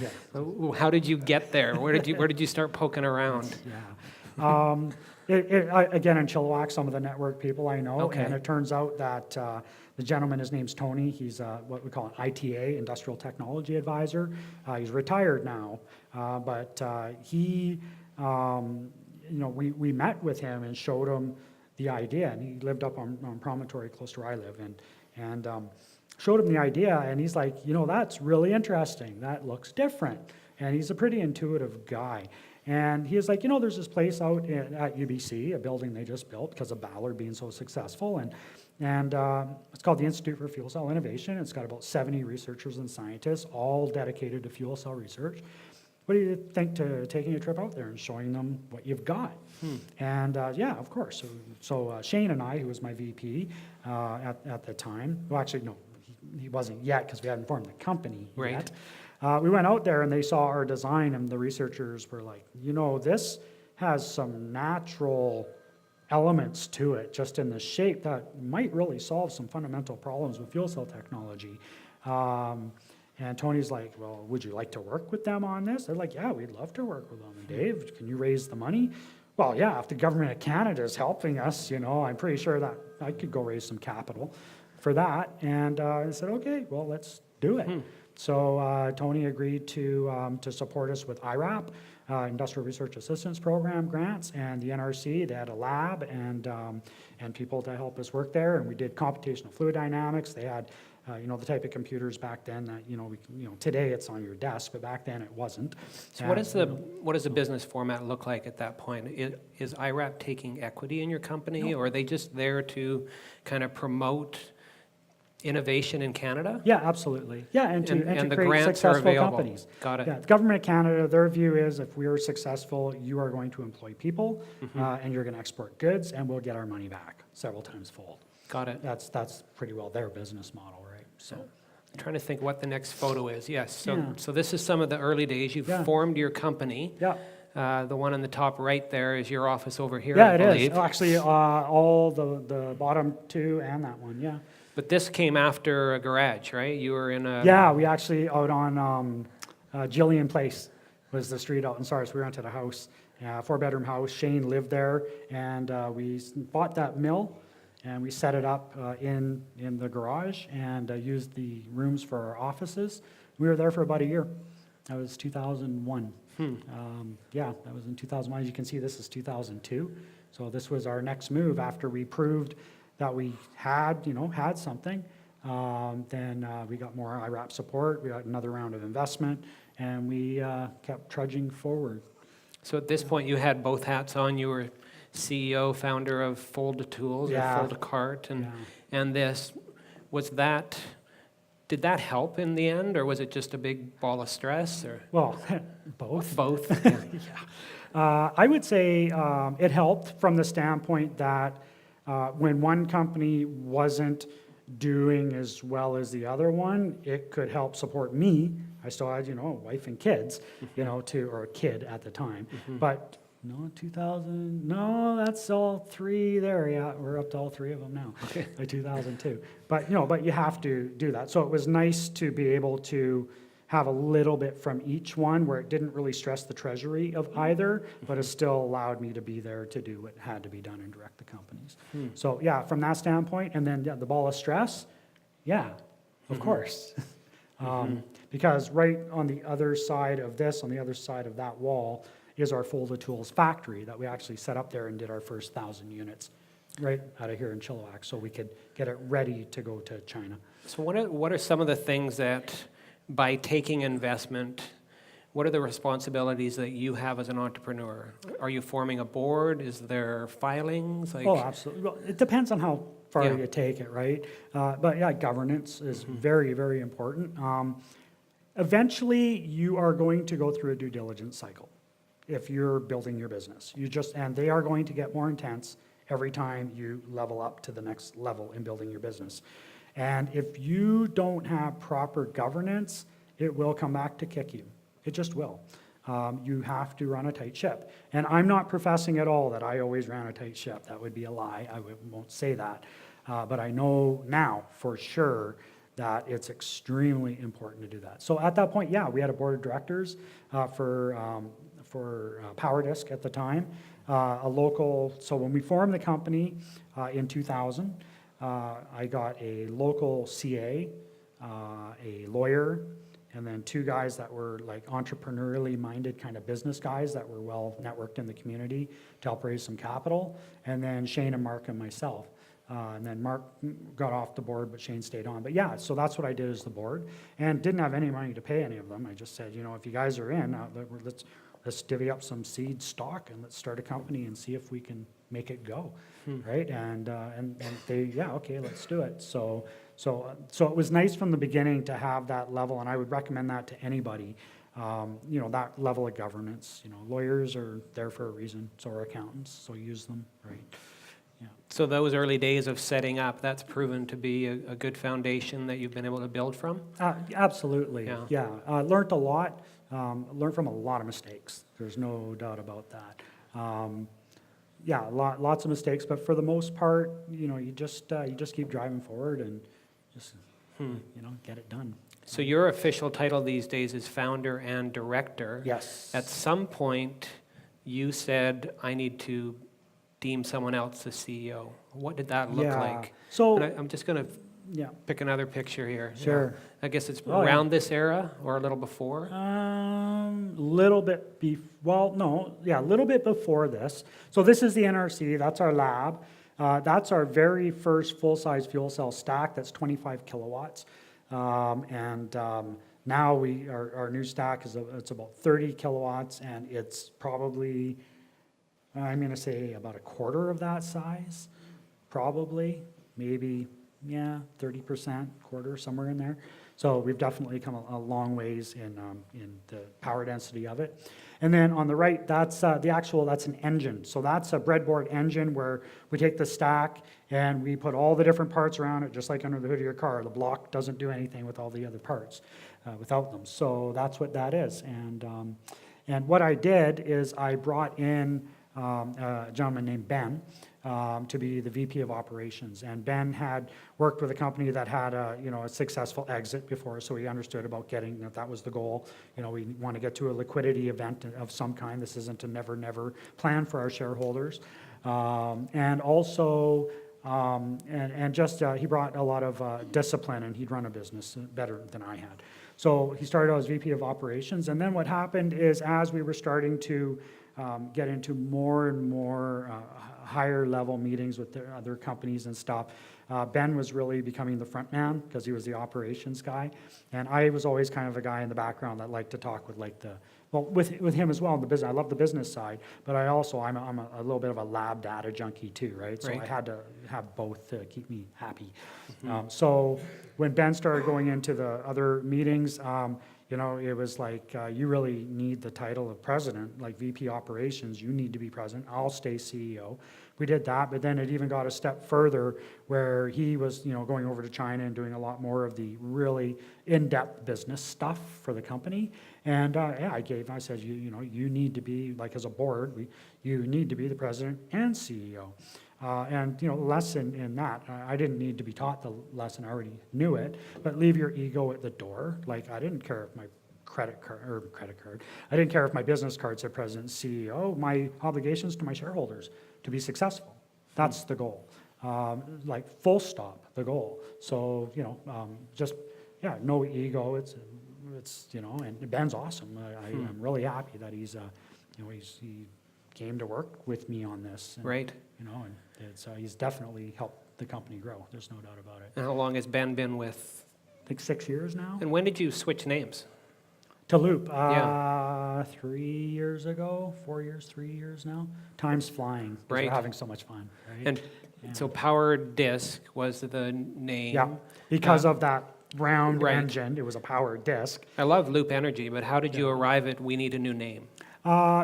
Speaker 1: how did you get there? Where did you start poking around?
Speaker 2: Yeah. Again, in Chilliwack, some of the network people I know,
Speaker 1: Okay.
Speaker 2: and it turns out that the gentleman, his name's Tony, he's what we call an ITA, Industrial Technology Advisor. He's retired now, but he, we met with him and showed him the idea, and he lived up on Promontory, close to where I live, and showed him the idea, and he's like, that's really interesting. That looks different, and he's a pretty intuitive guy. And he was like, there's this place out at UBC, a building they just built because of Ballard being so successful, and it's called the Institute for Fuel Cell Innovation. It's got about 70 researchers and scientists, all dedicated to fuel cell research. What do you think to taking a trip out there and showing them what you've got? And yeah, of course. So Shane and I, who was my VP at the time, well, actually, no, he wasn't yet because we hadn't formed the company yet. We went out there and they saw our design, and the researchers were like, this has some natural elements to it, just in the shape that might really solve some fundamental problems with fuel cell technology. And Tony's like, well, would you like to work with them on this? They're like, yeah, we'd love to work with them. And Dave, can you raise the money? Well, yeah, if the government of Canada is helping us, I'm pretty sure that I could go raise some capital for that. And I said, okay, well, let's do it. So Tony agreed to support us with IRAP, Industrial Research Assistance Program grants, and the NRC. They had a lab and people to help us work there, and we did computational fluid dynamics. They had the type of computers back then that today it's on your desk, but back then it wasn't.
Speaker 1: So what does the business format look like at that point? Is IRAP taking equity in your company, or are they just there to kind of promote innovation in Canada?
Speaker 2: Yeah, absolutely. Yeah, and to
Speaker 1: the
Speaker 2: create
Speaker 1: grants are
Speaker 2: successful
Speaker 1: available.
Speaker 2: companies.
Speaker 1: Got it.
Speaker 2: Yeah, the government of Canada, their view is if we are successful, you are going to employ people, and you're going to export goods, and we'll get our money back several times fold.
Speaker 1: Got it.
Speaker 2: That's pretty well their business model, right? So,
Speaker 1: I'm trying to think what the next photo is. Yes. So,
Speaker 2: Yeah.
Speaker 1: so this is some of the early days. You've formed your company.
Speaker 2: yeah.
Speaker 1: The one on the top right there is your office over here,
Speaker 2: Yeah,
Speaker 1: I
Speaker 2: it
Speaker 1: believe.
Speaker 2: is. Actually, all the bottom two and that one, yeah.
Speaker 1: But this came after a garage, right? You were in a...
Speaker 2: Yeah, we actually out on Gillian Place was the street out in Sards. We rented a house, 4-bedroom house. Shane lived there, and we bought that mill, and we set it up in the garage and used the rooms for our offices. We were there for about a year. That was 2001. Yeah, that was in 2001. As you can see, this is 2002. So this was our next move after we proved that we had something. Then we got more IRAP support. We got another round of investment, and we kept trudging forward.
Speaker 1: So at this point, you had both hats on. You were CEO, founder of Fold Tools, or Fold Cart, and this. Did that help in the end, or was it just a big ball of stress? Or
Speaker 2: Well, both.
Speaker 1: both?
Speaker 2: I would say it helped from the standpoint that when one company wasn't doing as well as the other one, it could help support me. I still had, a wife and kids, or a kid at the time. But no, 2000, no, that's all three there. Yeah, we're up to all three of them now by 2002. But, but you have to do that. So it was nice to be able to have a little bit from each one where it didn't really stress the treasury of either, but it still allowed me to be there to do what had to be done and direct the companies. So yeah, from that standpoint, and then the ball of stress, yeah, of course. Because right on the other side of this, on the other side of that wall, is our Folded Tools factory that we actually set up there and did our first 1,000 units right out of here in Chilliwack, so we could get it ready to go to China.
Speaker 1: So what are some of the things that, by taking investment, what are the responsibilities that you have as an entrepreneur? Are you forming a board? Is there filings?
Speaker 2: Oh, absolutely. Well, it depends on how far
Speaker 1: Yeah.
Speaker 2: you take it, right? But yeah, governance is very, very important. Eventually, you are going to go through a due diligence cycle if you're building your business. And they are going to get more intense every time you level up to the next level in building your business. And if you don't have proper governance, it will come back to kick you. It just will. You have to run a tight ship. And I'm not professing at all that I always ran a tight ship. That would be a lie. Won't say that. But I know now for sure that it's extremely important to do that. So at that point, yeah, we had a board of directors for PowerDisc at the time, so when we formed the company in 2000, I got a local CA, a lawyer, and then two guys that were like entrepreneurially minded kind of business guys that were well networked in the community to help raise some capital, and then Shane and Mark and myself. And then Mark got off the board, but Shane stayed on. But yeah, so that's what I did as the board, and didn't have any money to pay any of them. I just said, if you guys are in, let's divvy up some seed stock and let's start a company and see if we can make it go, right? And they, yeah, okay, let's do it. So it was nice from the beginning to have that level, and I would recommend that to anybody. That level of governance. Lawyers are there for a reason, so are accountants, so use them, right? Yeah.
Speaker 1: So those early days of setting up, that's proven to be a good foundation that you've been able to build from?
Speaker 2: Absolutely,
Speaker 1: Yeah.
Speaker 2: Learned a lot, learned from a lot of mistakes. There's no doubt about that. Lots of mistakes, but for the most part, you just keep driving forward and just, get it done.
Speaker 1: So your official title these days is founder and director.
Speaker 2: Yes.
Speaker 1: At some point, you said, I need to deem someone else the CEO. What did that look like?
Speaker 2: So
Speaker 1: I'm just going to pick another picture here.
Speaker 2: Sure.
Speaker 1: I guess it's around this era or a little before?
Speaker 2: A little bit a little bit before this. So this is the NRC, that's our lab. That's our very first full-size fuel cell stack, that's 25 kilowatts. Now our new stack it's about 30 kilowatts, and it's probably, I'm going to say about a quarter of that size, probably, maybe, 30%, quarter, somewhere in there. So we've definitely come a long ways in the power density of it. And then on the right, that's an engine. So that's a breadboard engine where we take the stack and we put all the different parts around it, just like under the hood of your car. The block doesn't do anything with all the other parts without them. So that's what that is. And what I did is I brought in a gentleman named Ben to be the VP of operations. And Ben had worked with a company that had a successful exit before, so he understood about getting, that was the goal. We want to get to a liquidity event of some kind. This isn't a never plan for our shareholders. And also, he brought a lot of discipline, and he'd run a business better than I had. So he started out as VP of operations, and then what happened is as we were starting to get into more and more higher level meetings with the other companies and stuff, Ben was really becoming the front man because he was the operations guy, and I was always kind of a guy in the background that liked to talk with him as well in the business. I love the business side, but I'm a little bit of a lab data junkie too, right? So I had to have both to keep me happy. So when Ben started going into the other meetings, it was like, you really need the title of president, like VP operations, you need to be president, I'll stay CEO. We did that, but then it even got a step further where he was, going over to China and doing a lot more of the really in-depth business stuff for the company. And I said, you need to be, like as a board, you need to be the president and CEO. Lesson in that, I didn't need to be taught the lesson, I already knew it, but leave your ego at the door. Like, I didn't care if my credit card, I didn't care if my business card said president and CEO. My obligations to my shareholders to be successful. That's the goal. Full stop, the goal. So, no ego. It's and Ben's awesome. I'm really happy that he came to work with me on this. And,
Speaker 1: right.
Speaker 2: He's definitely helped the company grow. There's no doubt about it.
Speaker 1: And how long has Ben been with?
Speaker 2: I think 6 years now.
Speaker 1: And when did you switch names?
Speaker 2: To Loop. 3 years ago, 4 years, 3 years now. Time's flying.
Speaker 1: Right.
Speaker 2: We're having so much fun. Right?
Speaker 1: And So Power Disc was the name.
Speaker 2: Yeah, because of that round
Speaker 1: right.
Speaker 2: engine, it was a power disc.
Speaker 1: I love Loop Energy, but how did you arrive at we need a new name?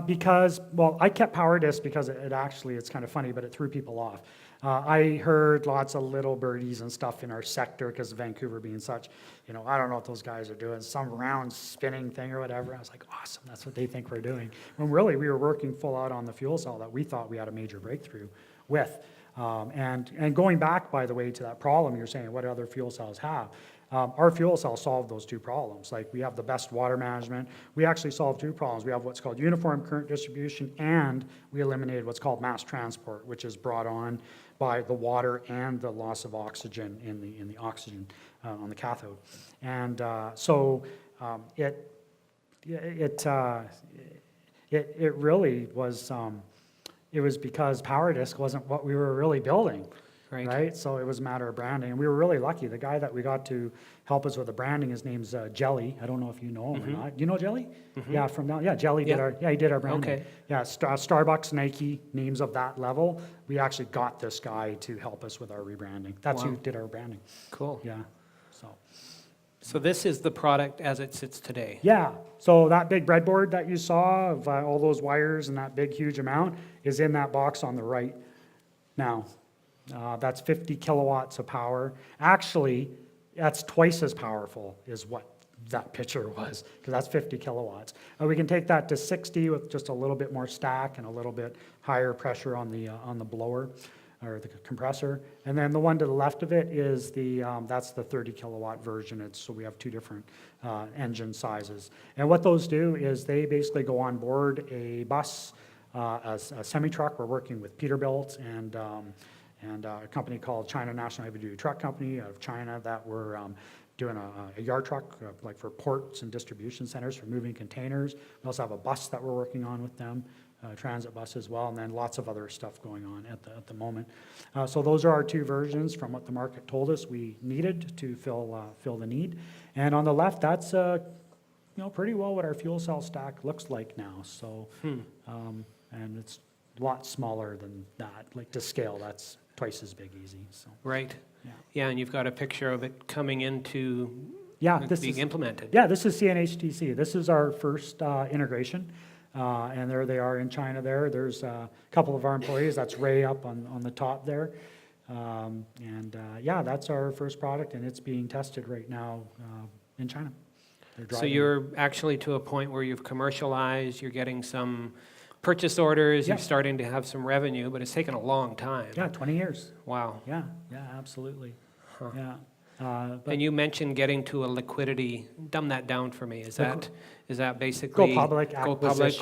Speaker 2: Because, well, I kept power disc because it's kind of funny, but it threw people off. I heard lots of little birdies and stuff in our sector because of Vancouver being such, I don't know what those guys are doing, some round spinning thing or whatever. I was like, awesome, that's what they think we're doing. When really we were working full out on the fuel cell that we thought we had a major breakthrough with. And going back, by the way, to that problem you're saying, what other fuel cells have? Our fuel cell solved those two problems. Like, we have the best water management. We actually solved two problems. We have what's called uniform current distribution, and we eliminated what's called mass transport, which is brought on by the water and the loss of oxygen in the oxygen on the cathode. And it really was. It was because Power Disc wasn't what we were really building. Right. So it was a matter of branding. And we were really lucky. The guy that we got to help us with the branding, his name's Jelly. I don't know if you know him or not. Do you know Jelly? Yeah, from now. Yeah, Jelly did he did our branding.
Speaker 1: Okay.
Speaker 2: Yeah, Starbucks, Nike, names of that level. We actually got this guy to help us with our rebranding. That's who did our branding.
Speaker 1: Cool.
Speaker 2: Yeah.
Speaker 1: So this is the product as it sits today.
Speaker 2: Yeah. So that big breadboard that you saw of all those wires and that big, huge amount is in that box on the right now. That's 50 kilowatts of power. Actually, that's twice as powerful as what that picture was, because that's 50 kilowatts. We can take that to 60 with just a little bit more stack and a little bit higher pressure on the blower or the compressor. And then the one to the left of it is that's the 30 kilowatt version. So we have two different engine sizes. And what those do is they basically go on board a bus, a semi-truck. We're working with Peterbilt and a company called China National Heavy Duty Truck Company out of China that we're doing a yard truck, like for ports and distribution centers for moving containers. We also have a bus that we're working on with them, transit bus as well, and then lots of other stuff going on at the moment. So those are our two versions from what the market told us we needed to fill the need. And on the left, that's pretty well what our fuel cell stack looks like now. So, and it's a lot smaller than that. Like, to scale, that's twice as big easy. So.
Speaker 1: Right.
Speaker 2: Yeah.
Speaker 1: Yeah, and you've got a picture of it coming into being implemented.
Speaker 2: Yeah, this is CNHTC. This is our first integration. And there they are in China there. There's a couple of our employees. That's Ray up on the top there. That's our first product, and it's being tested right now in China.
Speaker 1: So you're actually to a point where you've commercialized, you're getting some purchase orders, you're starting to have some revenue, but it's taken a long time.
Speaker 2: Yeah, 20 years.
Speaker 1: Wow.
Speaker 2: Yeah, absolutely. Huh. Yeah.
Speaker 1: And you mentioned getting to a liquidity. Dumb that down for me. Is that basically
Speaker 2: go public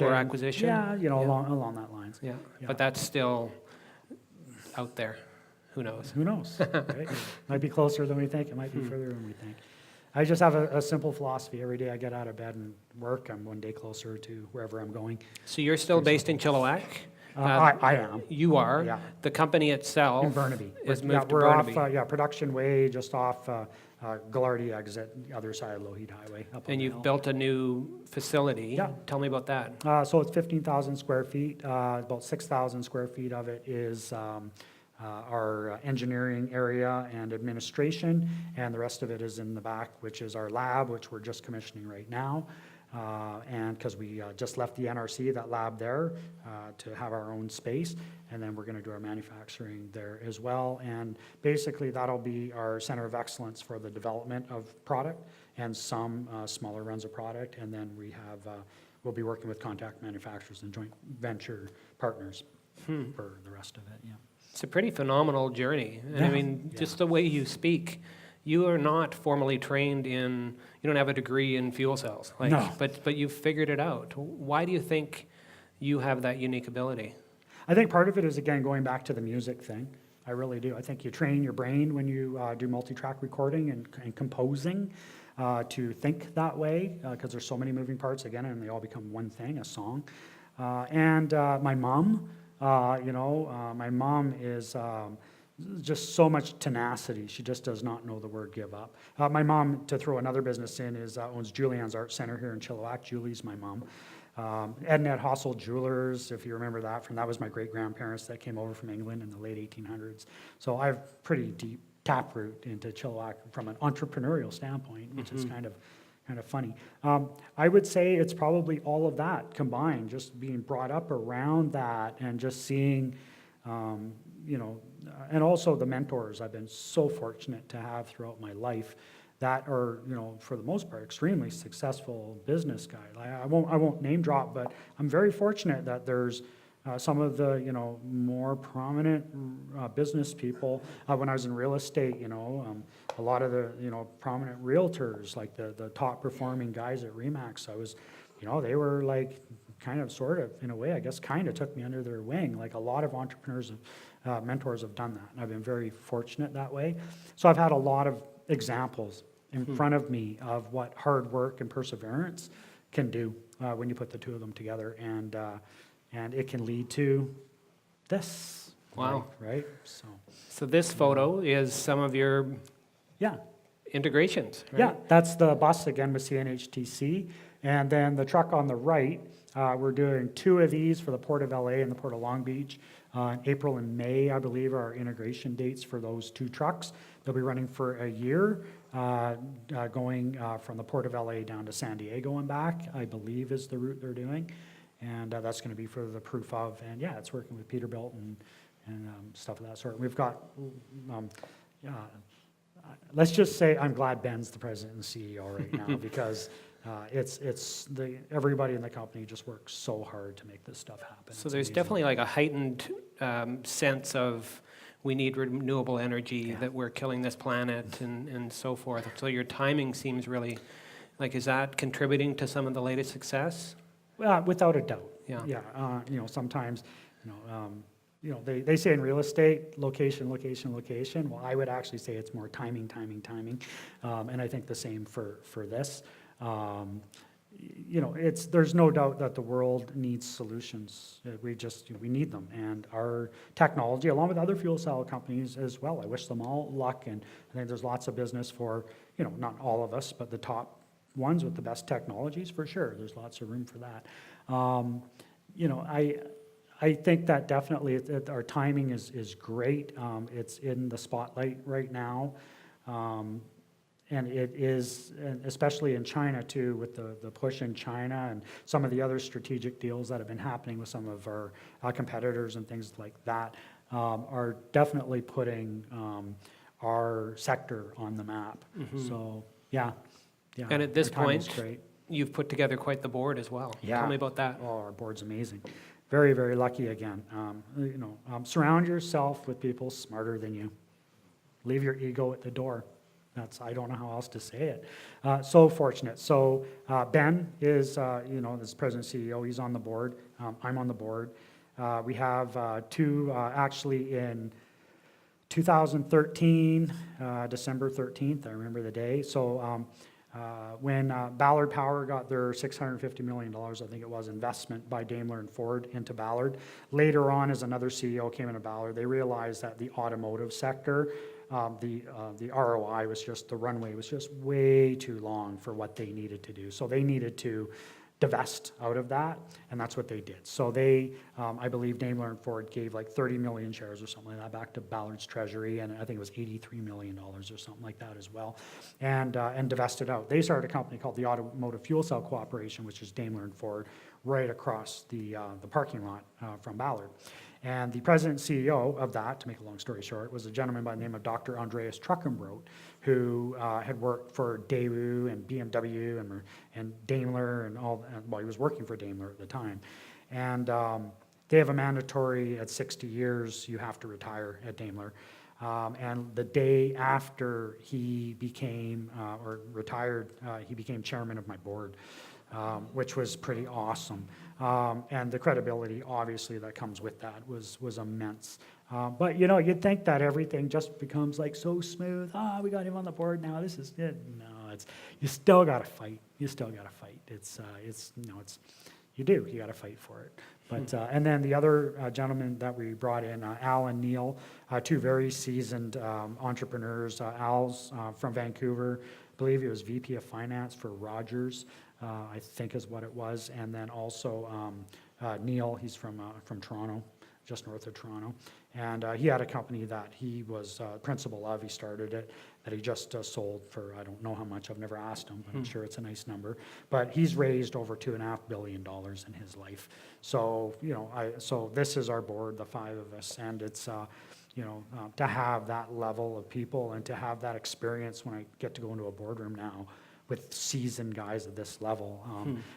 Speaker 1: or acquisition?
Speaker 2: Yeah, along that lines.
Speaker 1: Yeah, but that's still out there. Who knows?
Speaker 2: Who knows? Right? Might be closer than we think. It might be further than we think. I just have a simple philosophy. Every day I get out of bed and work, I'm one day closer to wherever I'm going.
Speaker 1: So you're still based in Chilliwack?
Speaker 2: I am.
Speaker 1: You are?
Speaker 2: Yeah.
Speaker 1: The company itself
Speaker 2: in Burnaby.
Speaker 1: is moved to
Speaker 2: we're
Speaker 1: Burnaby.
Speaker 2: off, Production Way, just off Gilardi exit, the other side of Lougheed Highway.
Speaker 1: And you've built a new facility.
Speaker 2: Yeah.
Speaker 1: Tell me about that.
Speaker 2: So it's 15,000 square feet. About 6,000 square feet of it is our engineering area and administration, and the rest of it is in the back, which is our lab, which we're just commissioning right now. And because we just left the NRC, that lab there, to have our own space, and then we're going to do our manufacturing there as well. And basically, that'll be our center of excellence for the development of product and some smaller runs of product. And then we'll be working with contract manufacturers and joint venture partners for the rest of it. Yeah.
Speaker 1: It's a pretty phenomenal journey. And I mean, just the way you speak, you are not formally trained you don't have a degree in fuel cells.
Speaker 2: No.
Speaker 1: But you've figured it out. Why do you think you have that unique ability?
Speaker 2: I think part of it is, again, going back to the music thing. I really do. I think you train your brain when you do multi-track recording and composing to think that way, because there's so many moving parts, again, and they all become one thing, a song. My mom, my mom is just so much tenacity. She just does not know the word give up. My mom, to throw another business in, owns Julianne's Art Center here in Chilliwack. Julie's my mom. Ed and Ed Hossel Jewelers, if you remember that was my great-grandparents that came over from England in the late 1800s. So I have pretty deep taproot into Chilliwack from an entrepreneurial standpoint, which is kind of funny. I would say it's probably all of that combined, just being brought up around that and just seeing, and also the mentors I've been so fortunate to have throughout my life that are, for the most part, extremely successful business guys. I won't name drop, but I'm very fortunate that there's some of the, more prominent business people. When I was in real estate, a lot of the, prominent realtors, like the top performing guys at Remax, I was, they were like kind of, sort of, in a way, I guess, kind of took me under their wing. Like a lot of entrepreneurs, mentors have done that. And I've been very fortunate that way. So I've had a lot of examples in front of me of what hard work and perseverance can do when you put the two of them together. And it can lead to this.
Speaker 1: Wow.
Speaker 2: Right?
Speaker 1: So this photo is some of your
Speaker 2: Yeah.
Speaker 1: integrations, right?
Speaker 2: Yeah, that's the bus again with CNHTC. And then the truck on the right, we're doing 2 of these for the Port of LA and the Port of Long Beach. April and May, I believe, are our integration dates for those 2 trucks. They'll be running for a year, going from the Port of LA down to San Diego and back, I believe is the route they're doing. And that's going to be for the proof of, and yeah, it's working with Peterbilt and stuff of that sort. We've got, let's just say I'm glad Ben's the president and CEO right now because everybody in the company just works so hard to make this stuff happen.
Speaker 1: So
Speaker 2: It's
Speaker 1: there's
Speaker 2: amazing.
Speaker 1: definitely like a heightened sense of we need renewable energy, that we're killing this planet and so forth. So your timing seems really, like, is that contributing to some of the latest success?
Speaker 2: Without a doubt.
Speaker 1: Yeah.
Speaker 2: Yeah. Sometimes, they say in real estate, location, location, location. Well, I would actually say it's more timing. And I think the same for this. There's no doubt that the world needs solutions. We need them. And our technology, along with other fuel cell companies as well, I wish them all luck. And I think there's lots of business for, not all of us, but the top ones with the best technologies for sure. There's lots of room for that. I think that definitely our timing is great. It's in the spotlight right now. And it is, and especially in China too, with the push in China and some of the other strategic deals that have been happening with some of our competitors and things like that, are definitely putting our sector on the map. So, yeah.
Speaker 1: And at this
Speaker 2: our timing's
Speaker 1: point,
Speaker 2: great.
Speaker 1: you've put together quite the board as well.
Speaker 2: Yeah.
Speaker 1: Tell me about that.
Speaker 2: Oh, our board's amazing. Very, very lucky again. Surround yourself with people smarter than you. Leave your ego at the door. I don't know how else to say it. So fortunate. So Ben is, this president and CEO. He's on the board. I'm on the board. We have 2 actually in 2013, December 13th. I remember the day. So when Ballard Power got their $650 million, I think it was, investment by Daimler and Ford into Ballard. Later on, as another CEO came into Ballard, they realized that the automotive sector, the ROI was just, the runway was just way too long for what they needed to do. So they needed to divest out of that, and that's what they did. So they, I believe Daimler and Ford gave like 30 million shares or something like that back to Ballard's treasury, and I think it was $83 million or something like that as well, and divested out. They started a company called the Automotive Fuel Cell Cooperation, which is Daimler and Ford, right across the parking lot from Ballard. And the president and CEO of that, to make a long story short, was a gentleman by the name of Dr. Andreas Truckenbrot, who had worked for Daewoo and BMW and Daimler and all. Well, he was working for Daimler at the time. And they have a mandatory, at 60 years, you have to retire at Daimler. And the day after he became, or retired, he became chairman of my board. Which was pretty awesome. And the credibility, obviously, that comes with that was immense. But, you'd think that everything just becomes like so smooth. We got him on the board now. This is good. No, you still got to fight. You still got to fight. You got to fight for it. But, and then the other gentleman that we brought in, Al and Neil, 2 very seasoned entrepreneurs. Al's from Vancouver, believe he was VP of Finance for Rogers, I think is what it was. And then also Neil, he's from Toronto, just north of Toronto. And he had a company that he was principal of. He started it, that he just sold for, I don't know how much, I've never asked him, but I'm sure it's a nice number. But he's raised over $2.5 billion in his life. So, so this is our board, the 5 of us, and it's, to have that level of people and to have that experience when I get to go into a boardroom now with seasoned guys at this level.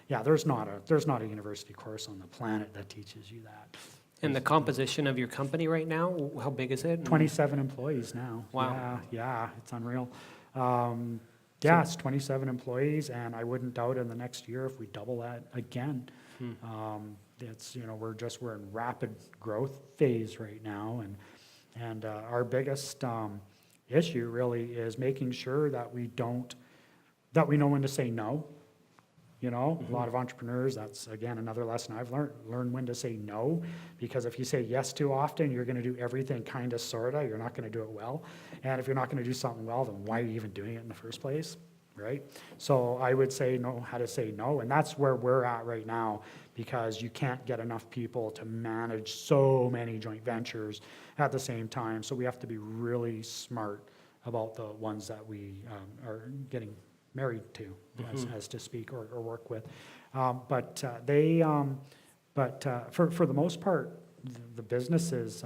Speaker 2: There's not a university course on the planet that teaches you that.
Speaker 1: And the composition of your company right now, how big is it?
Speaker 2: 27 employees now.
Speaker 1: Wow.
Speaker 2: Yeah, it's unreal. It's 27 employees, and I wouldn't doubt in the next year if we double that again. It's, we're in rapid growth phase right now, and our biggest issue really is making sure that we know when to say no. A lot of entrepreneurs, that's, again, another lesson I've learned when to say no, because if you say yes too often, you're going to do everything kind of, sort of, you're not going to do it well. And if you're not going to do something well, then why are you even doing it in the first place, right? So I would know how to say no, and that's where we're at right now, because you can't get enough people to manage so many joint ventures at the same time. So we have to be really smart about the ones that we are getting married to, as to speak, or work with. But for the most part, the businesses,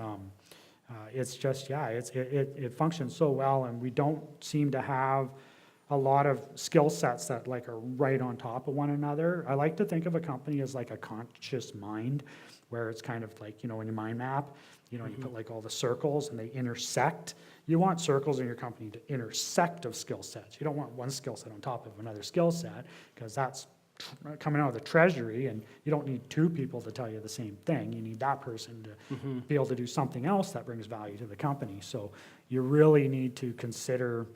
Speaker 2: it's just, it functions so well, and we don't seem to have a lot of skill sets that are right on top of one another. I like to think of a company as like a conscious mind, where it's kind of like, when you mind map, you put all the circles and they intersect. You want circles in your company to intersect of skill sets. You don't want one skill set on top of another skill set, because that's coming out of the treasury, and you don't need 2 people to tell you the same thing. You need that person to be able to do something else that brings value to the company. So you really need to consider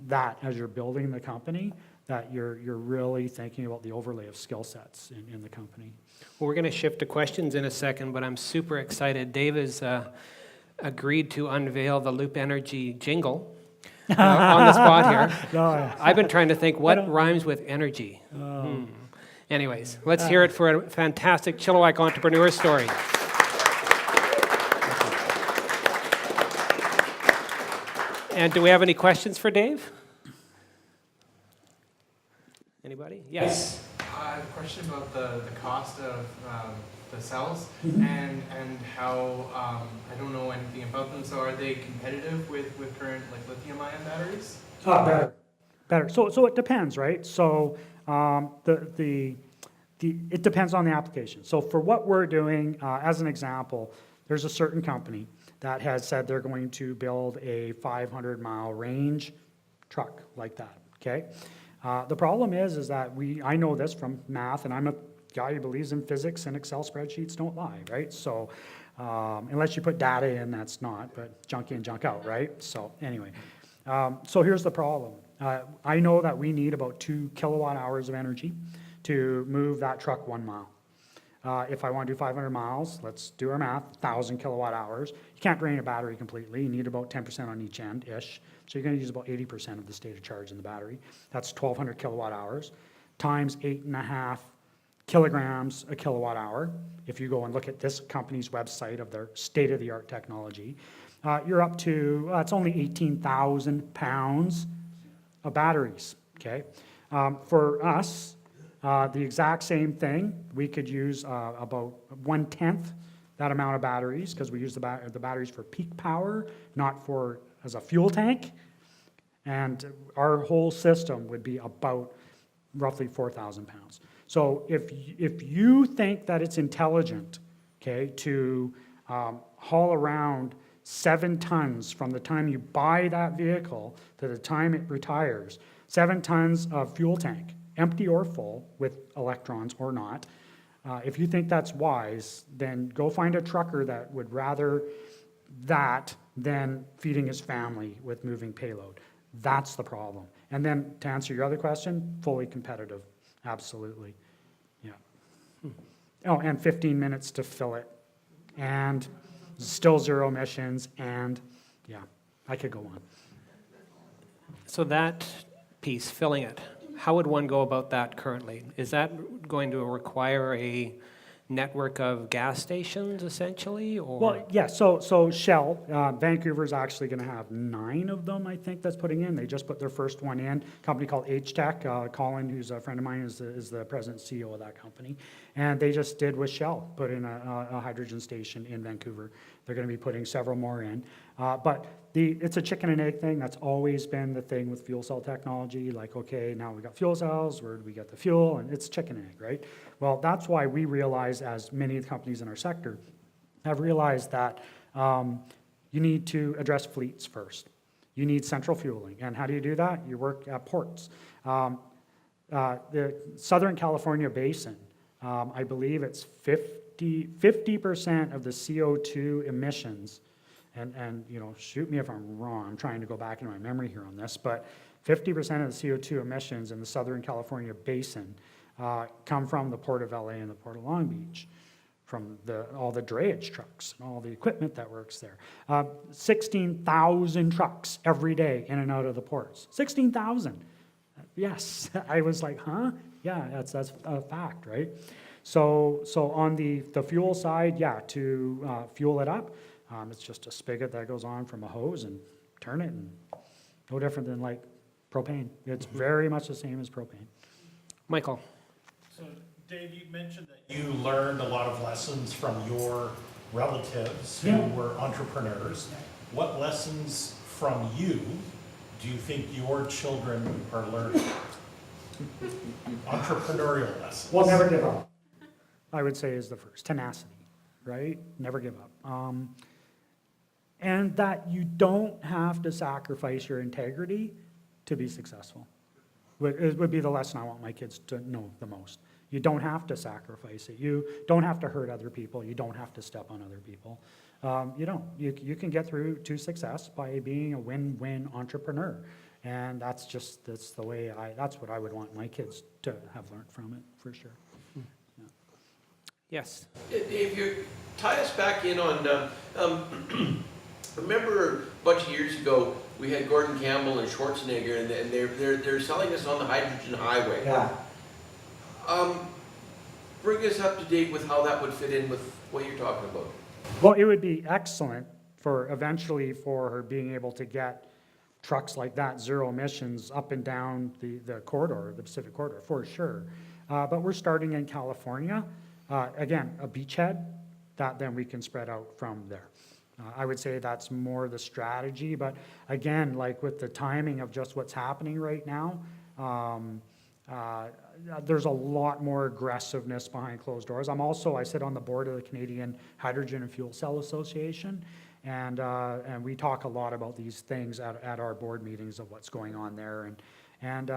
Speaker 2: that as you're building the company, that you're really thinking about the overlay of skill sets in the company.
Speaker 1: Well, we're going to shift to questions in a second, but I'm super excited. Dave has agreed to unveil the Loop Energy jingle on the spot here.
Speaker 2: No,
Speaker 1: I've been trying to think what rhymes with energy. Anyways, let's hear it for a fantastic Chilliwack entrepreneur story. And do we have any questions for Dave? Anybody? Yes.
Speaker 3: I have a question about the cost of the cells and how I don't know anything about them. So are they competitive with current lithium-ion batteries?
Speaker 2: Better. So it depends, right? So it depends on the application. So for what we're doing, as an example, there's a certain company that has said they're going to build a 500-mile range truck like that. Okay. The problem is that I know this from math, and I'm a guy who believes in physics, and Excel spreadsheets don't lie, right? So unless you put data in, that's not, but junk in, junk out, right? So anyway, so here's the problem. I know that we need about 2 kilowatt hours of energy to move that truck 1 mile. If I want to do 500 miles, let's do our math, 1,000 kilowatt hours. You can't drain a battery completely. You need about 10% on each end-ish. So you're going to use about 80% of the state of charge in the battery. That's 1,200 kilowatt hours times 8.5 kilograms a kilowatt hour. If you go and look at this company's website of their state-of-the-art technology, you're up to, it's only 18,000 pounds of batteries, okay? For us, the exact same thing, we could use about 1/10 that amount of batteries, because we use the batteries for peak power, not for as a fuel tank. And our whole system would be about roughly 4,000 pounds. So if you think that it's intelligent, okay, to haul around 7 tons from the time you buy that vehicle to the time it retires, 7 tons of fuel tank, empty or full, with electrons or not, if you think that's wise, then go find a trucker that would rather that than feeding his family with moving payload. That's the problem. And then to answer your other question, fully competitive, absolutely. Yeah. Oh, and 15 minutes to fill it, and still 0 emissions, and yeah, I could go on.
Speaker 1: So that piece, filling it. How would one go about that currently? Is that going to require a network of gas stations essentially, or?
Speaker 2: Well, yeah, so Shell, Vancouver's actually gonna have 9 of them, I think, that's putting in. They just put their first one in, a company called H-Tech. Colin, who's a friend of mine, is the president and CEO of that company. And they just did with Shell, put in a hydrogen station in Vancouver. They're gonna be putting several more in. But it's a chicken and egg thing. That's always been the thing with fuel cell technology. Like, okay, now we got fuel cells, where do we get the fuel? And it's chicken and egg, right? Well, that's why we realize, as many of the companies in our sector have realized, that you need to address fleets first. You need central fueling. And how do you do that? You work at ports. The Southern California Basin, I believe it's 50% of the CO2 emissions, and you know, shoot me if I'm wrong, I'm trying to go back into my memory here on this, but 50% of the CO2 emissions in the Southern California Basin come from the Port of LA and the Port of Long Beach, from all the drayage trucks and all the equipment that works there. 16,000 trucks every day in and out of the ports. 16,000. Yes, I was like, huh? Yeah, that's a fact, right? So on the fuel side, yeah, to fuel it up, it's just a spigot that goes on from a hose and turn it, and no different than like propane. It's very much the same as propane.
Speaker 1: Michael?
Speaker 4: So Dave, you mentioned that you learned a lot of lessons from your relatives who were entrepreneurs. What lessons from you do you think your children are learning? Entrepreneurial lessons.
Speaker 2: Well, never give up, I would say, is the first. Tenacity, right? Never give up. And that you don't have to sacrifice your integrity to be successful. It would be the lesson I want my kids to know the most. You don't have to sacrifice it. You don't have to hurt other people. You don't have to step on other people. You don't. You can get through to success by being a win-win entrepreneur. And that's the way that's what I would want my kids to have learned from it, for sure. Yeah.
Speaker 1: Yes.
Speaker 5: Dave, you tie us back in on, remember a bunch of years ago, we had Gordon Campbell and Schwarzenegger, and they're selling us on the hydrogen highway.
Speaker 2: Yeah.
Speaker 5: Bring us up to date with how that would fit in with what you're talking about.
Speaker 2: Well, it would be excellent for her being able to get trucks like that, zero emissions, up and down the corridor, the Pacific corridor, for sure. But we're starting in California. Again, a beachhead that then we can spread out from there. I would say that's more the strategy, but again, like with the timing of just what's happening right now, there's a lot more aggressiveness behind closed doors. I sit on the board of the Canadian Hydrogen and Fuel Cell Association, and we talk a lot about these things at our board meetings of what's going on there, and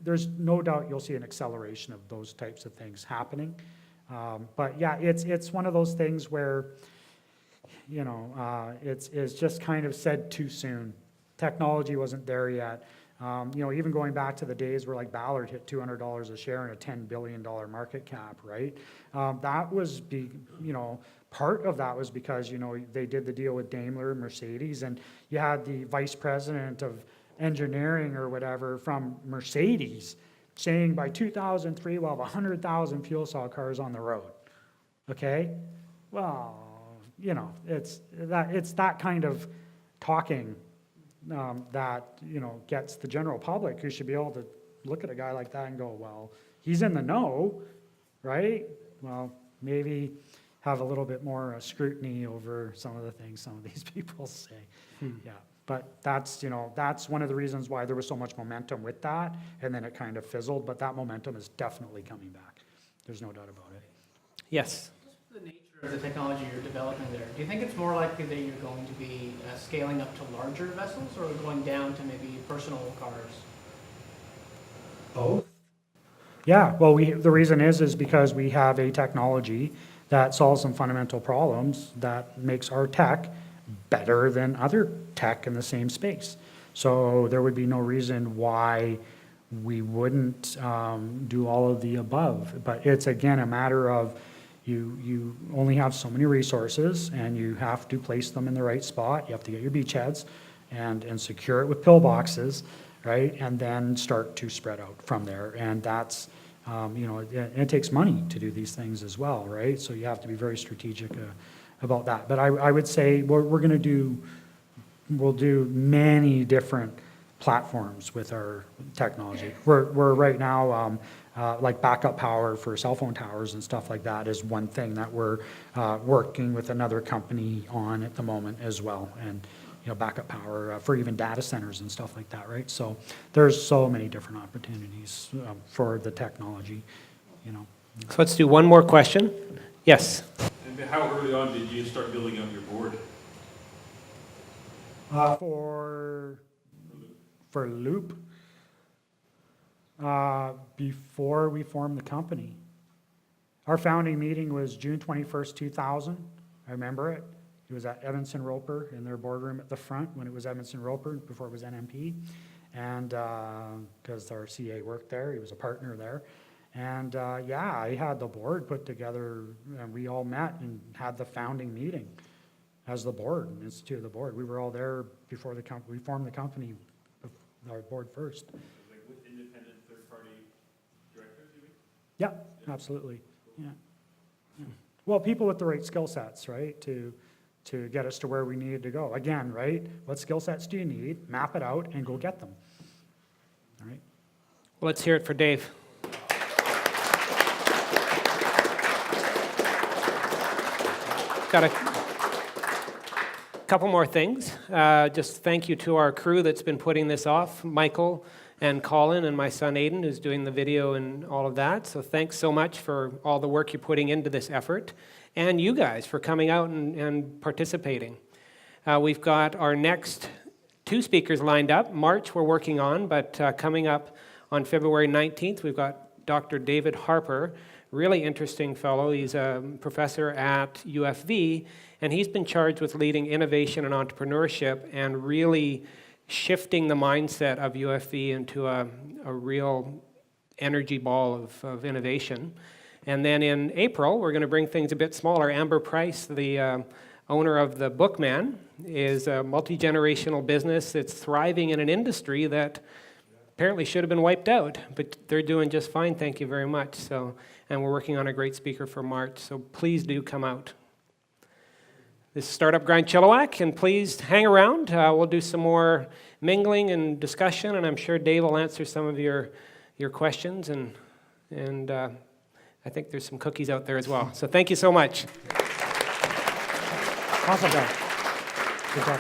Speaker 2: there's no doubt you'll see an acceleration of those types of things happening. But yeah, it's one of those things where, you know, it's just kind of said too soon. Technology wasn't there yet. You know, even going back to the days where like Ballard hit $200 a share in a $10 billion market cap, right? That was, part of that was because, you know, they did the deal with Daimler, Mercedes, and you had the vice president of engineering or whatever from Mercedes saying by 2003 we'll have 100,000 fuel cell cars on the road. Okay? Well, you know, it's that kind of talking that, you know, gets the general public who should be able to look at a guy like that and go, well, he's in the know, right? Well, maybe have a little bit more scrutiny over some of the things some of these people say. Yeah, but that's one of the reasons why there was so much momentum with that, and then it kind of fizzled, but that momentum is definitely coming back. There's no doubt about it.
Speaker 1: Yes.
Speaker 6: The nature of the technology you're developing there, do you think it's more likely that you're going to be scaling up to larger vessels, or going down to maybe personal cars?
Speaker 2: Both. Yeah, well, the reason is because we have a technology that solves some fundamental problems that makes our tech better than other tech in the same space. So there would be no reason why we wouldn't do all of the above. But it's, again, a matter of you only have so many resources, and you have to place them in the right spot. You have to get your beachheads and secure it with pillboxes, right? And then start to spread out from there. And that's, it takes money to do these things as well, right? So you have to be very strategic about that. But I would say we'll do many different platforms with our technology. We're right now, like backup power for cell phone towers and stuff like that is one thing that we're working with another company on at the moment as well. And, backup power for even data centers and stuff like that, right? So there's so many different opportunities for the technology,
Speaker 1: So let's do one more question. Yes.
Speaker 7: And how early on did you start building out your board?
Speaker 2: For Loop, before we formed the company. Our founding meeting was June 21st, 2000. I remember it. It was at Evanson Roper in their boardroom at the front when it was Evanson Roper, before it was NMP. And because our CA worked there, he was a partner there. And I had the board put together, and we all met and had the founding meeting as the board, instituted the board. We were all there before we formed the company, our board first.
Speaker 7: Like with independent third-party directors, you mean?
Speaker 2: Yeah, absolutely. Yeah. Well, people with the right skill sets, right, to get us to where we needed to go. Again, right, what skill sets do you need? Map it out and go get them. All right.
Speaker 1: Well, let's hear it for Dave. Got a couple more things. Just thank you to our crew that's been putting this off, Michael and Colin and my son Aiden, who's doing the video and all of that. So thanks so much for all the work you're putting into this effort, and you guys for coming out and participating. We've got our next 2 speakers lined up. March we're working on, but coming up on February 19th, we've got Dr. David Harper, really interesting fellow. He's a professor at UFV, and he's been charged with leading innovation and entrepreneurship and really shifting the mindset of UFV into a real energy ball of innovation. And then in April, we're going to bring things a bit smaller. Amber Price, the owner of the Bookman, is a multi-generational business that's thriving in an industry that apparently should have been wiped out, but they're doing just fine, thank you very much. So, and we're working on a great speaker for March, so please do come out. This is Startup Grind Chilliwack, and please hang around. We'll do some more mingling and discussion, and I'm sure Dave will answer some of your questions, and I think there's some cookies out there as well. So thank you so much.
Speaker 2: Awesome, guys. Good job.